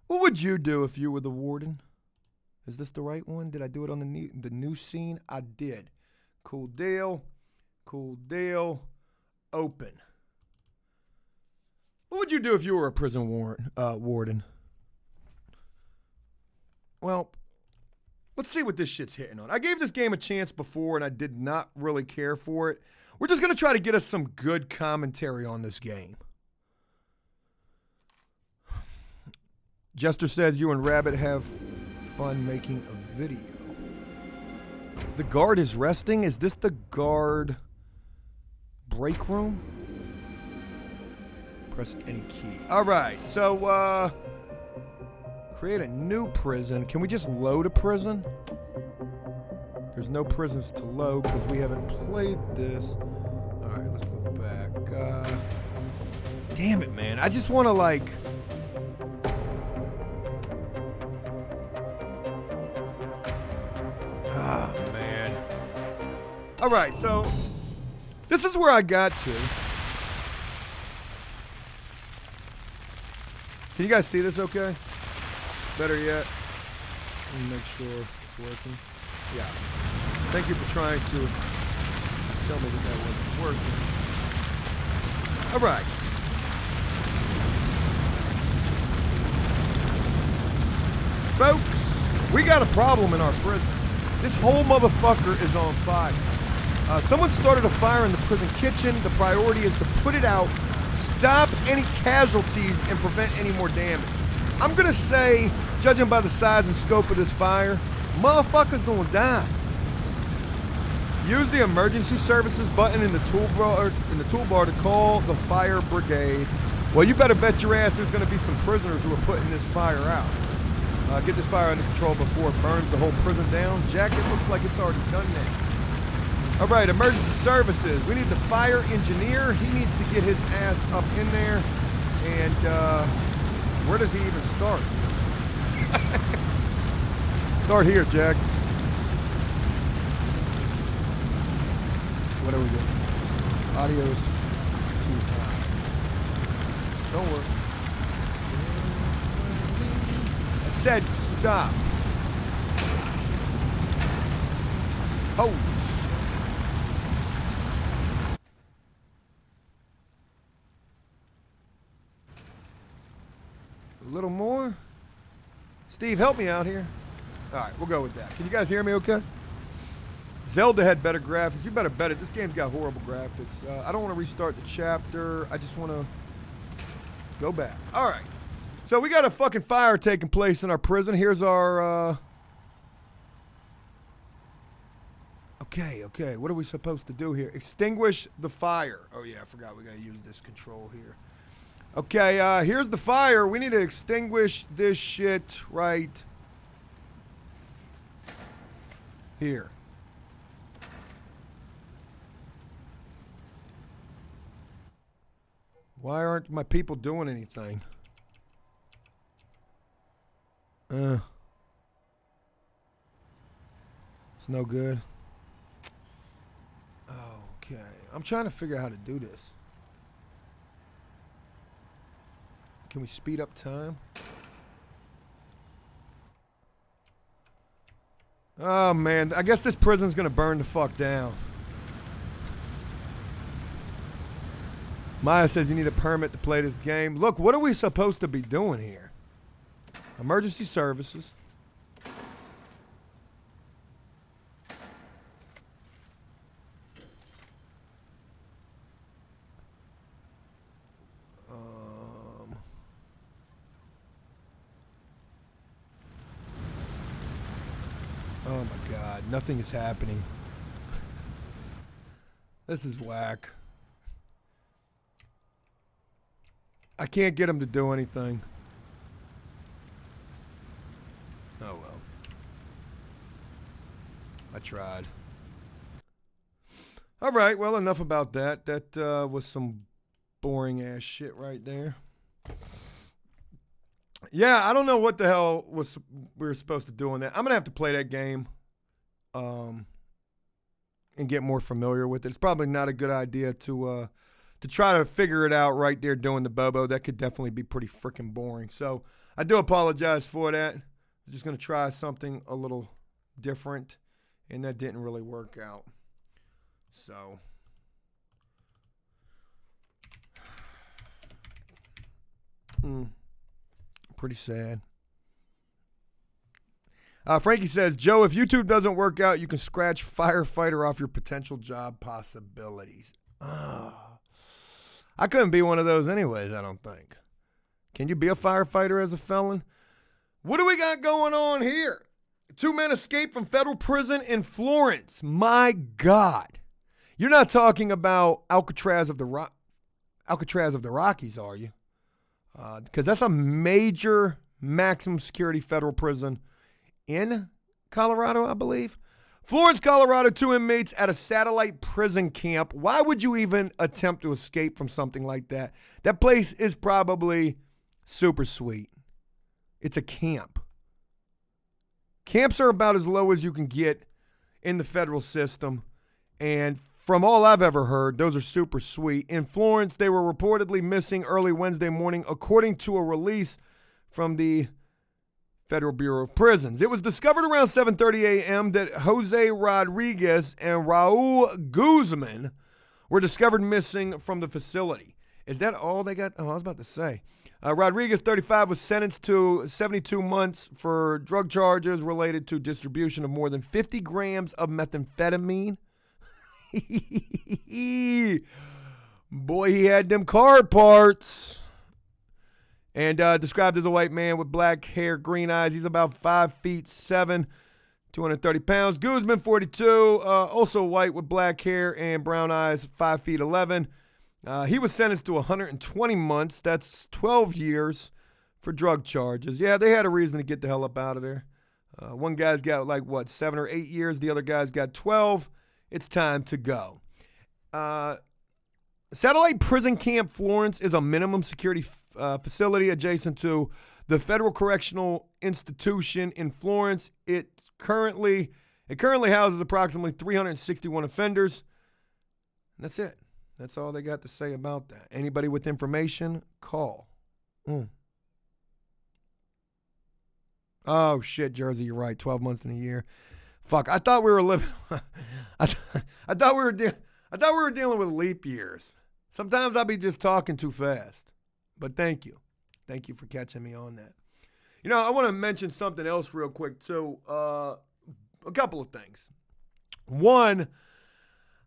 what would you do if you were the warden? Is this the right one? Did I do it on the new scene? I did. Cool deal. Cool deal. Open. What would you do if you were a prison warden? Well, let's see what this shit's hitting on. I gave this game a chance before, and I did not really care for it. We're just going to try to get us some good commentary on this game. Jester says you and Rabbit have fun making a video. The guard is resting? Is this the guard break room? Press any key. All right, so create a new prison. Can we just load a prison? There's no prisons to load because we haven't played this. All right, let's go back. Damn it, man. I just want to like... Ah, man. All right, so this is where I got to. Can you guys see this okay? Better yet, let me make sure it's working. Yeah. Thank you for trying to tell me that wasn't working. All right. Folks, we got a problem in our prison. This whole motherfucker is on fire. Someone started a fire in the prison kitchen. The priority is to put it out, stop any casualties, and prevent any more damage. I'm gonna say, judging by the size and scope of this fire, motherfucker's gonna die. Use the emergency services button in the toolbar to call the fire brigade. Well, you better bet your ass there's gonna be some prisoners who are putting this fire out. Get this fire under control before it burns the whole prison down. Jack, it looks like it's already done now. All right, emergency services. We need the fire engineer. He needs to get his ass up in there. And where does he even start? Start here, Jack. What are we doing? Audio's too high. Don't worry. I said stop. Oh. A little more. Steve, help me out here. All right, we'll go with that. Can you guys hear me okay? Zelda had better graphics. You better bet it. This game's got horrible graphics. I don't want to restart the chapter. I just want to go back. All right. So we got a fucking fire taking place in our prison. Here's our... Okay. What are we supposed to do here? Extinguish the fire. Oh, yeah, I forgot we got to use this control here. Okay, here's the fire. We need to extinguish this shit right here. Why aren't my people doing anything? It's no good. Okay. I'm trying to figure out how to do this. Can we speed up time? Oh, man. I guess this prison's going to burn the fuck down. Maya says you need a permit to play this game. Look, what are we supposed to be doing here? Emergency services. Oh my God, nothing is happening. This is whack. I can't get him to do anything. Oh well. I tried. All right, well, enough about that. That was some boring ass shit right there. Yeah, I don't know what the hell we were supposed to do on that. I'm gonna have to play that game, and get more familiar with it. It's probably not a good idea to try to figure it out right there doing the Bobo. That could definitely be pretty freaking boring. So I do apologize for that. I'm just gonna try something a little different, and that didn't really work out. So. Pretty sad. Frankie says, Joe, if YouTube doesn't work out, you can scratch firefighter off your potential job possibilities. I couldn't be one of those anyways, I don't think. Can you be a firefighter as a felon? What do we got going on here? 2 men escaped from federal prison in Florence. My God. You're not talking about Alcatraz of the Rockies, are you? Because that's a major maximum security federal prison in Colorado, I believe. Florence, Colorado, 2 inmates at a satellite prison camp. Why would you even attempt to escape from something like that? That place is probably super sweet. It's a camp. Camps are about as low as you can get in the federal system. And from all I've ever heard, those are super sweet. In Florence, they were reportedly missing early Wednesday morning, according to a release from the Federal Bureau of Prisons. It was discovered around 7:30 a.m. that Jose Rodriguez and Raul Guzman were discovered missing from the facility. Is that all they got? Oh, I was about to say. Rodriguez, 35, was sentenced to 72 months for drug charges related to distribution of more than 50 grams of methamphetamine. Boy, he had them car parts. And described as a white man with black hair, green eyes. He's about 5'7", 230 pounds. Guzman, 42, also white with black hair and brown eyes, 5'11". He was sentenced to 120 months. That's 12 years for drug charges. Yeah, they had a reason to get the hell up out of there. One guy's got 7 or 8 years. The other guy's got 12. It's time to go. Satellite Prison Camp Florence is a minimum security facility adjacent to the Federal Correctional Institution in Florence. It currently houses approximately 361 offenders. And that's it. That's all they got to say about that. Anybody with information, call. Oh, shit, Jersey, you're right. 12 months in a year. Fuck, I thought we were living. I thought we were dealing with leap years. Sometimes I'll be just talking too fast. But thank you. Thank you for catching me on that. You know, I want to mention something else real quick, too. A couple of things. One,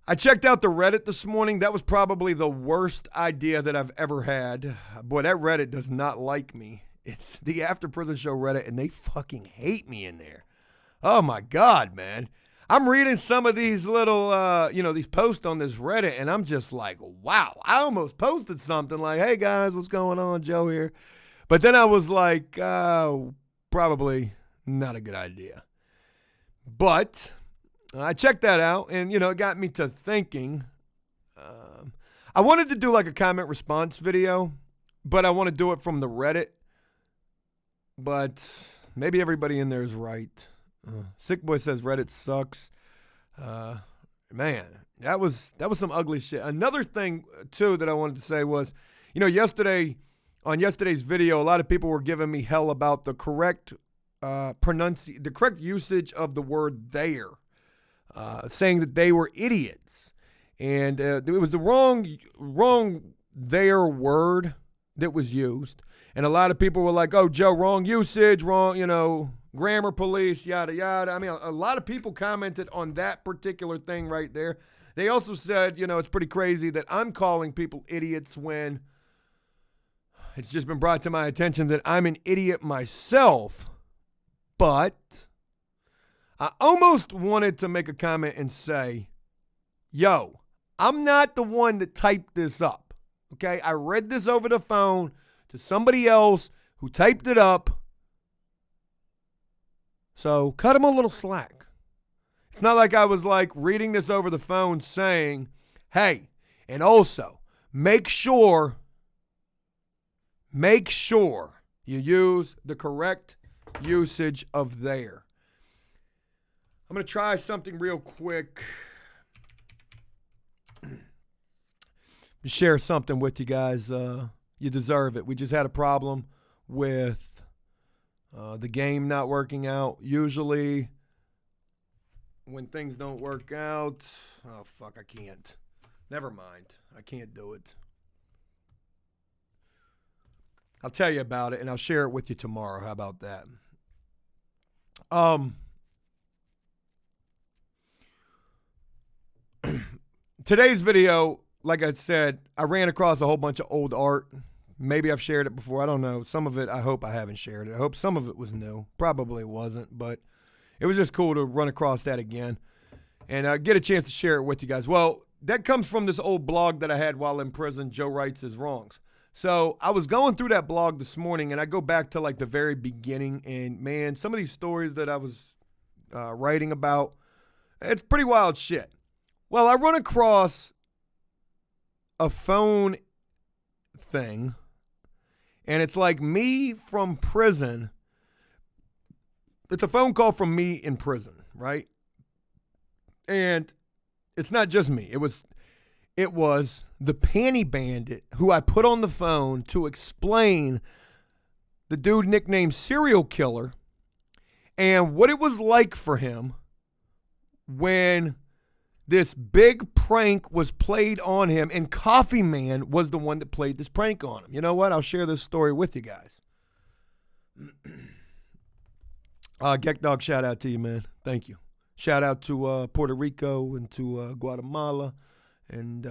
I checked out the Reddit this morning. That was probably the worst idea that I've ever had. Boy, that Reddit does not like me. It's the After Prison Show Reddit, and they fucking hate me in there. Oh, my God, man. I'm reading some of these little, these posts on this Reddit, and I'm just like, wow. I almost posted something like, hey, guys, what's going on? Joe here. But then I was like, probably not a good idea. But I checked that out, and, it got me to thinking. I wanted to do like a comment response video, but I want to do it from the Reddit. But maybe everybody in there is right. Sick Boy says Reddit sucks. Man, that was some ugly shit. Another thing, too, that I wanted to say was, yesterday, on yesterday's video, a lot of people were giving me hell about the correct the correct usage of the word there. Saying that they were idiots. And it was the wrong there word that was used. And a lot of people were like, oh, Joe, wrong usage, wrong, grammar police, yada, yada. I mean, a lot of people commented on that particular thing right there. They also said, it's pretty crazy that I'm calling people idiots when it's just been brought to my attention that I'm an idiot myself. But I almost wanted to make a comment and say, yo, I'm not the one that typed this up, okay? I read this over the phone to somebody else who typed it up. So cut him a little slack. It's not like I was like reading this over the phone saying, hey, and also make sure you use the correct usage of there. I'm going to try something real quick. Share something with you guys. You deserve it. We just had a problem with the game not working out. Usually when things don't work out, oh, fuck, I can't. Never mind. I can't do it. I'll tell you about it, and I'll share it with you tomorrow. How about that? Today's video, like I said, I ran across a whole bunch of old art. Maybe I've shared it before. I don't know. Some of it, I hope I haven't shared it. I hope some of it was new. Probably wasn't, but it was just cool to run across that again and get a chance to share it with you guys. Well, that comes from this old blog that I had while in prison, Joe Writes His Wrongs. So I was going through that blog this morning, and I go back to like the very beginning, and man, some of these stories that I was writing about, it's pretty wild shit. Well, I run across a phone thing, and it's like me from prison. It's a phone call from me in prison, right? And it's not just me. It was the panty bandit who I put on the phone to explain the dude nicknamed Serial Killer and what it was like for him when this big prank was played on him, and Coffee Man was the one that played this prank on him. You know what? I'll share this story with you guys. Geck Dog, shout out to you, man. Thank you. Shout out to Puerto Rico and to Guatemala and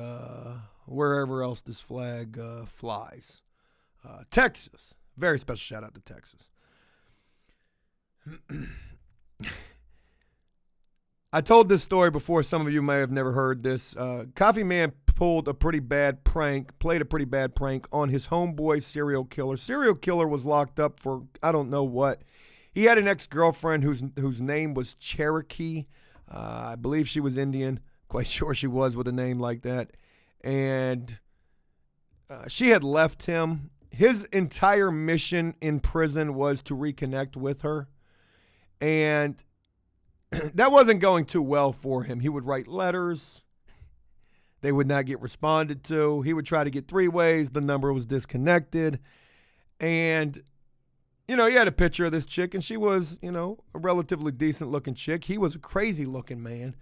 wherever else this flag flies. Texas. Very special shout out to Texas. I told this story before. Some of you may have never heard this. Coffee Man played a pretty bad prank on his homeboy Serial Killer. Serial Killer was locked up for I don't know what. He had an ex-girlfriend whose name was Cherokee. I believe she was Indian. Quite sure she was with a name like that. And she had left him. His entire mission in prison was to reconnect with her. And that wasn't going too well for him. He would write letters. They would not get responded to. He would try to get three ways. The number was disconnected. And, you know, he had a picture of this chick, and she was, you know, a relatively decent-looking chick. He was a crazy-looking man.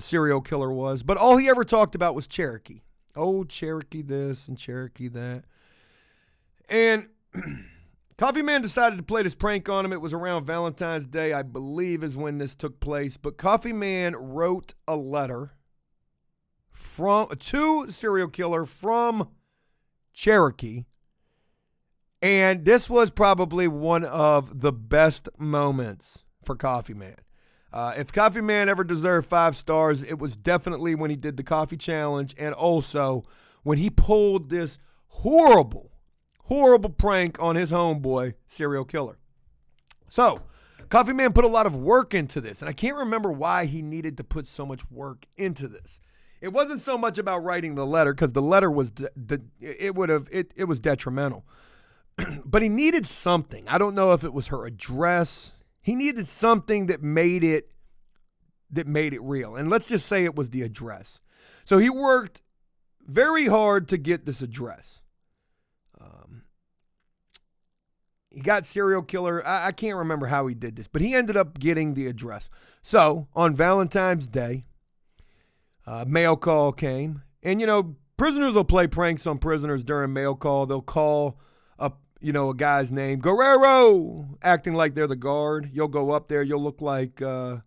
Serial Killer was. But all he ever talked about was Cherokee. Oh, Cherokee this and Cherokee that. And Coffee Man decided to play this prank on him. It was around Valentine's Day, I believe, is when this took place. But Coffee Man wrote a letter to Serial Killer from Cherokee. And this was probably one of the best moments for Coffee Man. If Coffee Man ever deserved 5 stars, it was definitely when he did the coffee challenge and also when he pulled this horrible prank on his homeboy, Serial Killer. So, Coffee Man put a lot of work into this, and I can't remember why he needed to put so much work into this. It wasn't so much about writing the letter, because the letter was it was detrimental. But he needed something. I don't know if it was her address. He needed something that made it real. And let's just say it was the address. So he worked very hard to get this address. He got Serial Killer. I can't remember how he did this, but he ended up getting the address. So on Valentine's Day, mail call came. And, you know, prisoners will play pranks on prisoners during mail call. They'll call up, you know, a guy's name, Guerrero, acting like they're the guard. You'll go up there. You'll look like an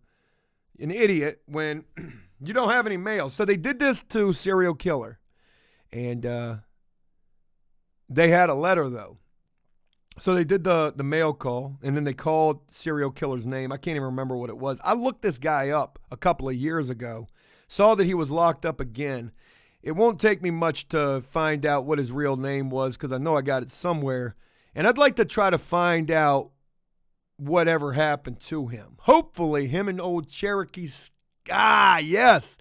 idiot when you don't have any mail. So they did this to Serial Killer. And they had a letter, though. So they did the mail call, and then they called serial killer's name. I can't even remember what it was. I looked this guy up a couple of years ago, saw that he was locked up again. It won't take me much to find out what his real name was because I know I got it somewhere. And I'd like to try to find out whatever happened to him. Hopefully, him and old Cherokee. Yes.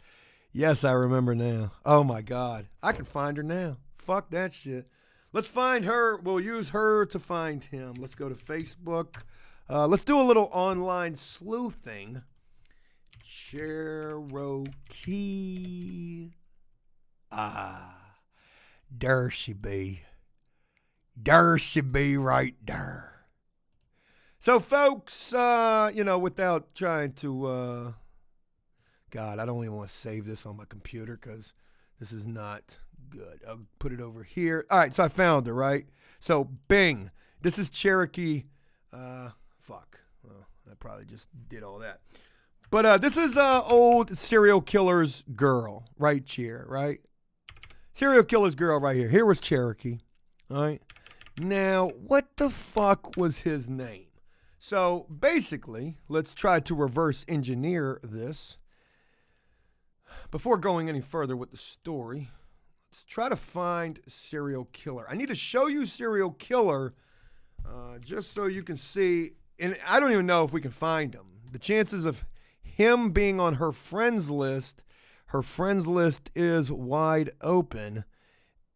Yes, I remember now. Oh, my God. I can find her now. Fuck that shit. Let's find her. We'll use her to find him. Let's go to Facebook. Let's do a little online sleuthing. Cherokee. There she be. There she be right there. So, folks, without trying to, God, I don't even want to save this on my computer because this is not good. I'll put it over here. All right, so I found her, right? So, bing. This is Cherokee. Fuck. Well, I probably just did all that. But this is old serial killer's girl right here, right? Serial killer's girl right here. Here was Cherokee, all right? Now, what the fuck was his name? So, basically, let's try to reverse engineer this. Before going any further with the story, let's try to find serial killer. I need to show you serial killer just so you can see. And I don't even know if we can find him. The chances of him being on her friends list is wide open.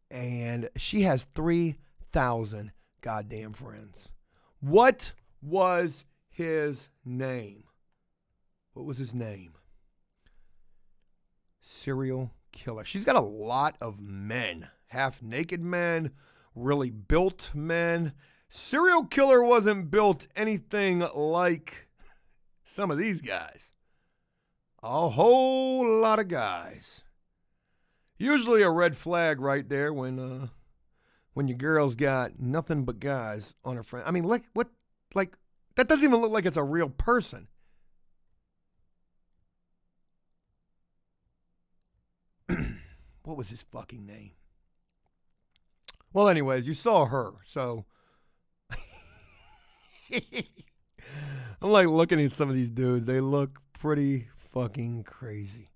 And she has 3,000 goddamn friends. What was his name? What was his name? Serial killer. She's got a lot of men, half-naked men, really built men. Serial killer wasn't built anything like some of these guys. A whole lot of guys. Usually a red flag right there when your girl's got nothing but guys on her friend. I mean, that doesn't even look like it's a real person. What was his fucking name? Well, anyways, you saw her, so I'm like looking at some of these dudes. They look pretty fucking crazy.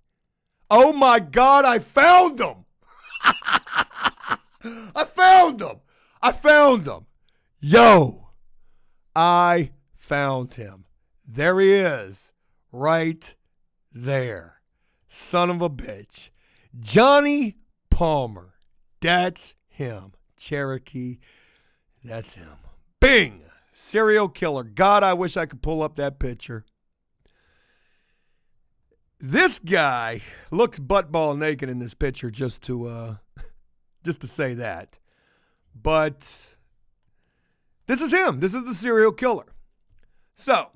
Oh my God, I found him! I found him! Yo, I found him. There he is, right there. Son of a bitch. Johnny Palmer. That's him. Cherokee. That's him. Bing! Serial killer. God, I wish I could pull up that picture. This guy looks buttball naked in this picture just to say that. But this is him. This is the serial killer. So,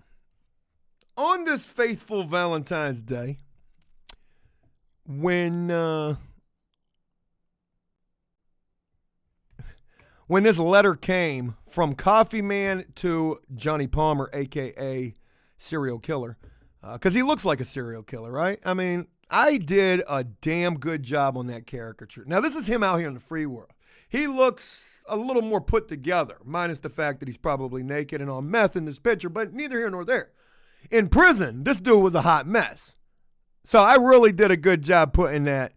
on this faithful Valentine's Day, when this letter came from Coffee Man to Johnny Palmer, a.k.a. serial killer, because he looks like a serial killer, right? I mean, I did a damn good job on that caricature. Now, this is him out here in the free world. He looks a little more put together, minus the fact that he's probably naked and on meth in this picture, but neither here nor there. In prison, this dude was a hot mess. So I really did a good job putting that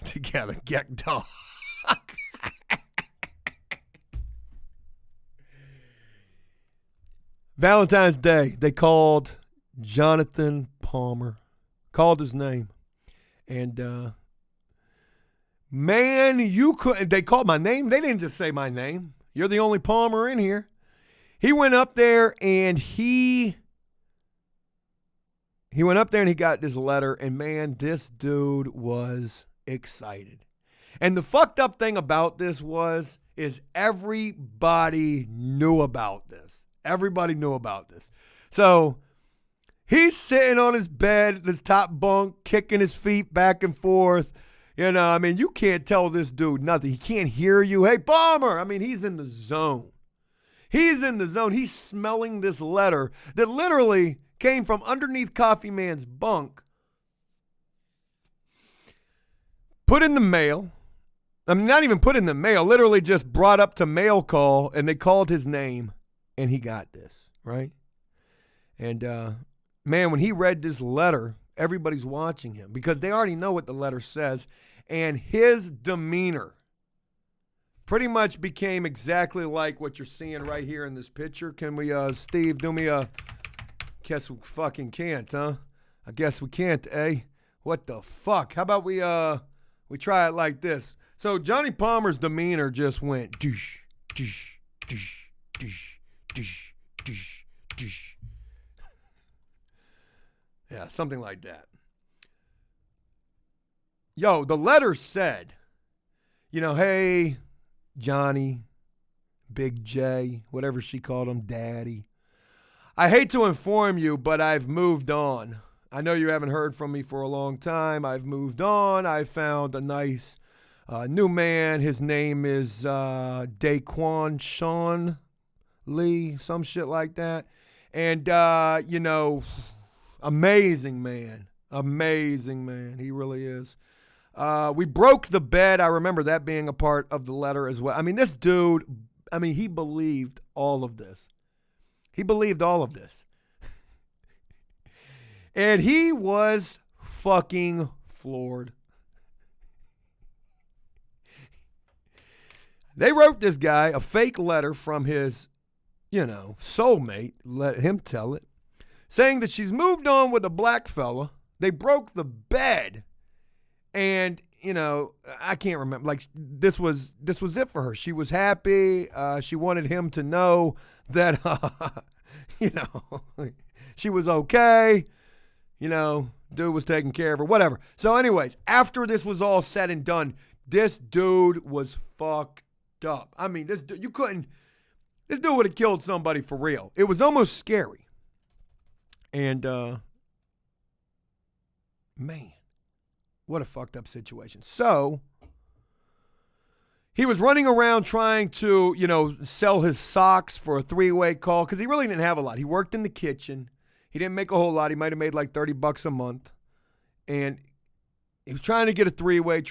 together. Get dog. Valentine's Day, they called Jonathan Palmer, called his name. And, man, they called my name. They didn't just say my name. You're the only Palmer in here. He went up there and he got this letter, and man, this dude was excited. And the fucked up thing about this is everybody knew about this. Everybody knew about this. So he's sitting on his bed, this top bunk, kicking his feet back and forth. You know, I mean, you can't tell this dude nothing. He can't hear you. Hey, Palmer. I mean, he's in the zone. He's in the zone. He's smelling this letter that literally came from underneath Coffee Man's bunk, put in the mail, I mean, not even put in the mail, literally just brought up to mail call, and they called his name, and he got this, right? And, man, when he read this letter, everybody's watching him because they already know what the letter says, and his demeanor pretty much became exactly like what you're seeing right here in this picture. Can we, Steve, do me a... Guess we fucking can't, huh? I guess we can't, eh? What the fuck? How about we try it like this? So Johnny Palmer's demeanor just went douche, douche, douche, douche, douche, douche, douche. Yeah, something like that. Yo, the letter said, you know, hey, Johnny, Big J, whatever she called him, Daddy. I hate to inform you, but I've moved on. I know you haven't heard from me for a long time. I've moved on. I found a nice new man. His name is Daquan Sean Lee, some shit like that. And, you know, amazing man. Amazing man. He really is. We broke the bed. I remember that being a part of the letter as well. I mean, this dude, I mean, he believed all of this. He believed all of this. And he was fucking floored. They wrote this guy a fake letter from his, you know, soulmate, let him tell it, saying that she's moved on with a black fella. They broke the bed. And, you know, I can't remember. Like, this was it for her. She was happy. She wanted him to know that, you know, she was okay. You know, dude was taking care of her, whatever. So anyways, after this was all said and done, this dude was fucked up. I mean, this dude, this dude would have killed somebody for real. It was almost scary. And, man, what a fucked up situation. So, he was running around trying to, you know, sell his socks for a three-way call because he really didn't have a lot. He worked in the kitchen. He didn't make a whole lot. He might have made like $30 a month. And he was trying to get a three-way.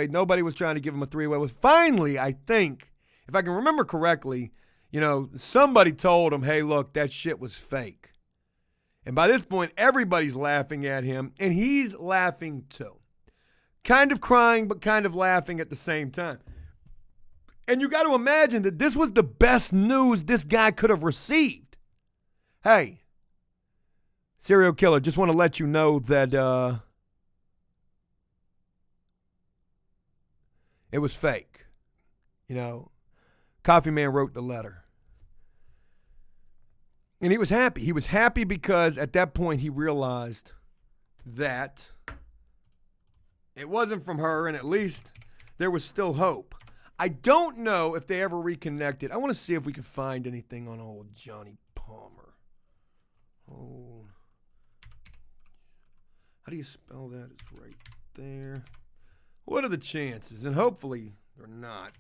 Nobody was trying to give him a three-way. Was finally, I think, if I can remember correctly, you know, somebody told him, hey, look, that shit was fake. And by this point, everybody's laughing at him, and he's laughing too. Kind of crying, but kind of laughing at the same time. And you got to imagine that this was the best news this guy could have received. Hey, serial killer, just want to let you know that it was fake. You know, Coffee Man wrote the letter. And he was happy. He was happy because at that point he realized that it wasn't from her, and at least there was still hope. I don't know if they ever reconnected. I want to see if we can find anything on old Johnny Palmer. Oh. How do you spell that? It's right there. What are the chances? And hopefully they're not.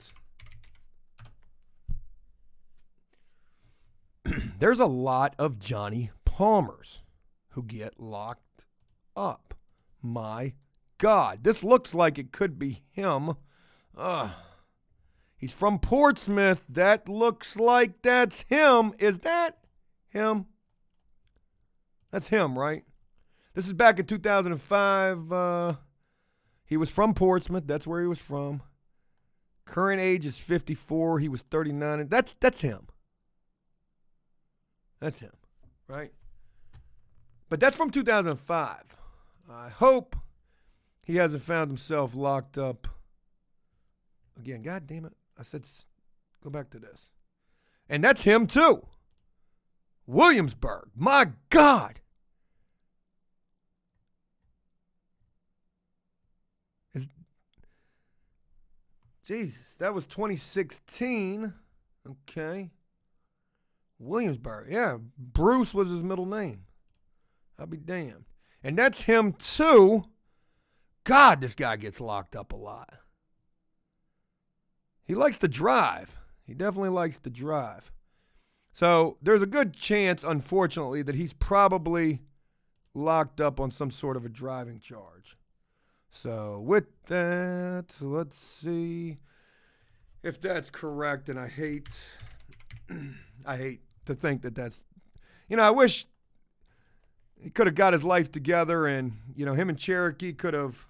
There's a lot of Johnny Palmers who get locked up. My God, this looks like it could be him. He's from Portsmouth. That looks like that's him. Is that him? That's him, right? This is back in 2005. He was from Portsmouth. That's where he was from. Current age is 54. He was 39. That's him. That's him, right? But that's from 2005. I hope he hasn't found himself locked up again. God damn it. I said, go back to this. And that's him too. Williamsburg. My God. Jesus, that was 2016. Okay. Williamsburg. Yeah, Bruce was his middle name. I'll be damned. And that's him too. God, this guy gets locked up a lot. He likes to drive. He definitely likes to drive. So there's a good chance, unfortunately, that he's probably locked up on some sort of a driving charge. So with that, let's see if that's correct. And I hate to think that that's, I wish he could have got his life together and, him and Cherokee could have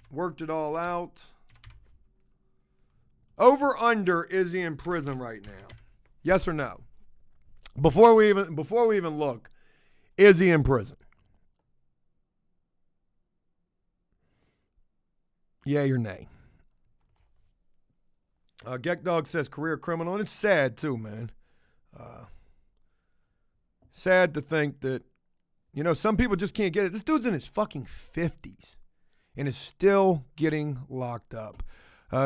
worked it all out. Over under, is he in prison right now? Yes or no? Before we even look, is he in prison? Yay or nay? Geck Dog says career criminal, and it's sad too, man. Sad to think that, some people just can't get it. This dude's in his fucking 50s and is still getting locked up.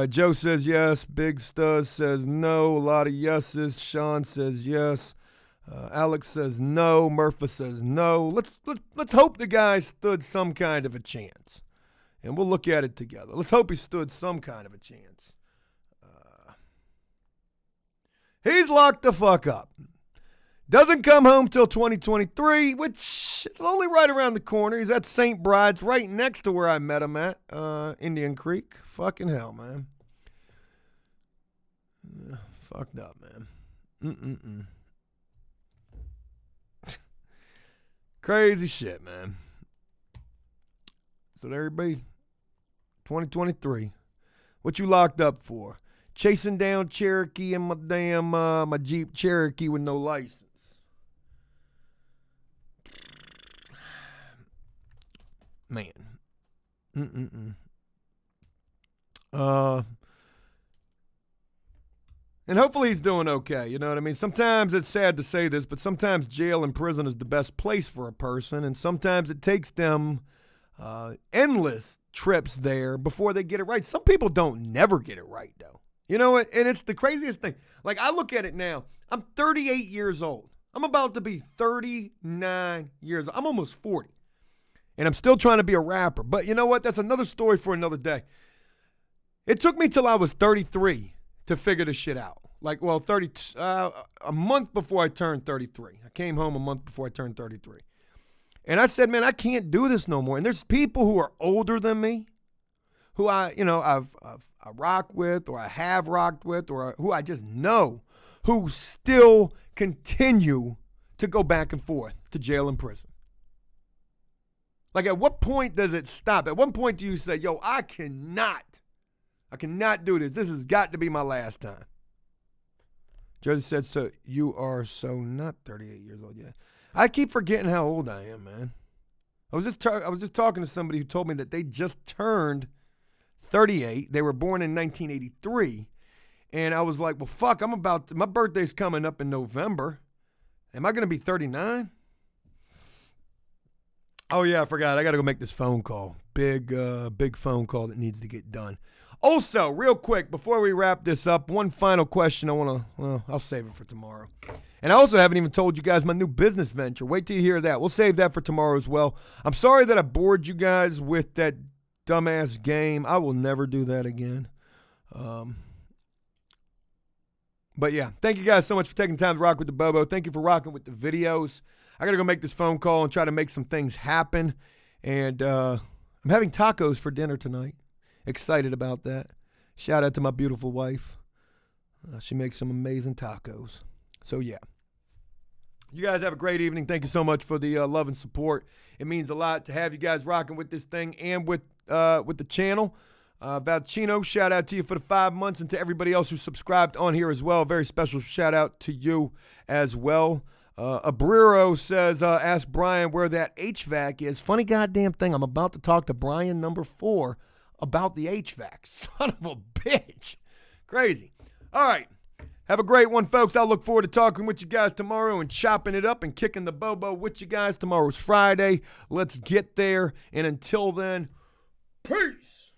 Joe says yes. Big Stuz says no. A lot of yeses. Sean says yes. Alex says no. Murphy says no. Let's hope the guy stood some kind of a chance, and we'll look at it together. Let's hope he stood some kind of a chance. He's locked the fuck up. Doesn't come home till 2023, which is only right around the corner. He's at St. Bride's, right next to where I met him at, Indian Creek. Fucking hell, man. Fucked up, man. Crazy shit, man. So there you be. 2023. What you locked up for? Chasing down Cherokee and my damn my Jeep Cherokee with no license. Man. And hopefully he's doing okay, you know what I mean? Sometimes it's sad to say this, but sometimes jail and prison is the best place for a person, and sometimes it takes them endless trips there before they get it right. Some people don't never get it right, though. You know what? And it's the craziest thing. Like, I look at it now. I'm 38 years old. I'm about to be 39 years old. I'm almost 40. And I'm still trying to be a rapper. But you know what? That's another story for another day. It took me till I was 33 to figure this shit out. Like, well, a month before I turned 33. I came home a month before I turned 33. And I said, man, I can't do this no more. And there's people who are older than me who I rock with, or I have rocked with, or who I just know, who still continue to go back and forth to jail and prison. Like, at what point does it stop? At what point do you say, yo, I cannot do this. This has got to be my last time. Jersey said, so you are so not 38 years old yet. I keep forgetting how old I am, man. I was just talking to somebody who told me that they just turned 38. They were born in 1983. And I was like, well, fuck, my birthday's coming up in November. Am I going to be 39? Oh, yeah, I forgot. I got to go make this phone call. Big phone call that needs to get done. Also, real quick, before we wrap this up, one final question I'll save it for tomorrow. And I also haven't even told you guys my new business venture. Wait till you hear that. We'll save that for tomorrow as well. I'm sorry that I bored you guys with that dumbass game. I will never do that again. But yeah, thank you guys so much for taking time to rock with the Bobo. Thank you for rocking with the videos. I got to go make this phone call and try to make some things happen. And I'm having tacos for dinner tonight. Excited about that. Shout out to my beautiful wife. She makes some amazing tacos. So yeah. You guys have a great evening. Thank you so much for the love and support. It means a lot to have you guys rocking with this thing and with the channel. Valchino, shout out to you for the 5 months, and to everybody else who subscribed on here as well. Very special shout out to you as well. Abriro says, ask Brian where that HVAC is. Funny goddamn thing. I'm about to talk to Brian number 4 about the HVAC. Son of a bitch. Crazy. All right. Have a great one, folks. I look forward to talking with you guys tomorrow and chopping it up and kicking the Bobo with you guys. Tomorrow's Friday. Let's get there. And until then, peace.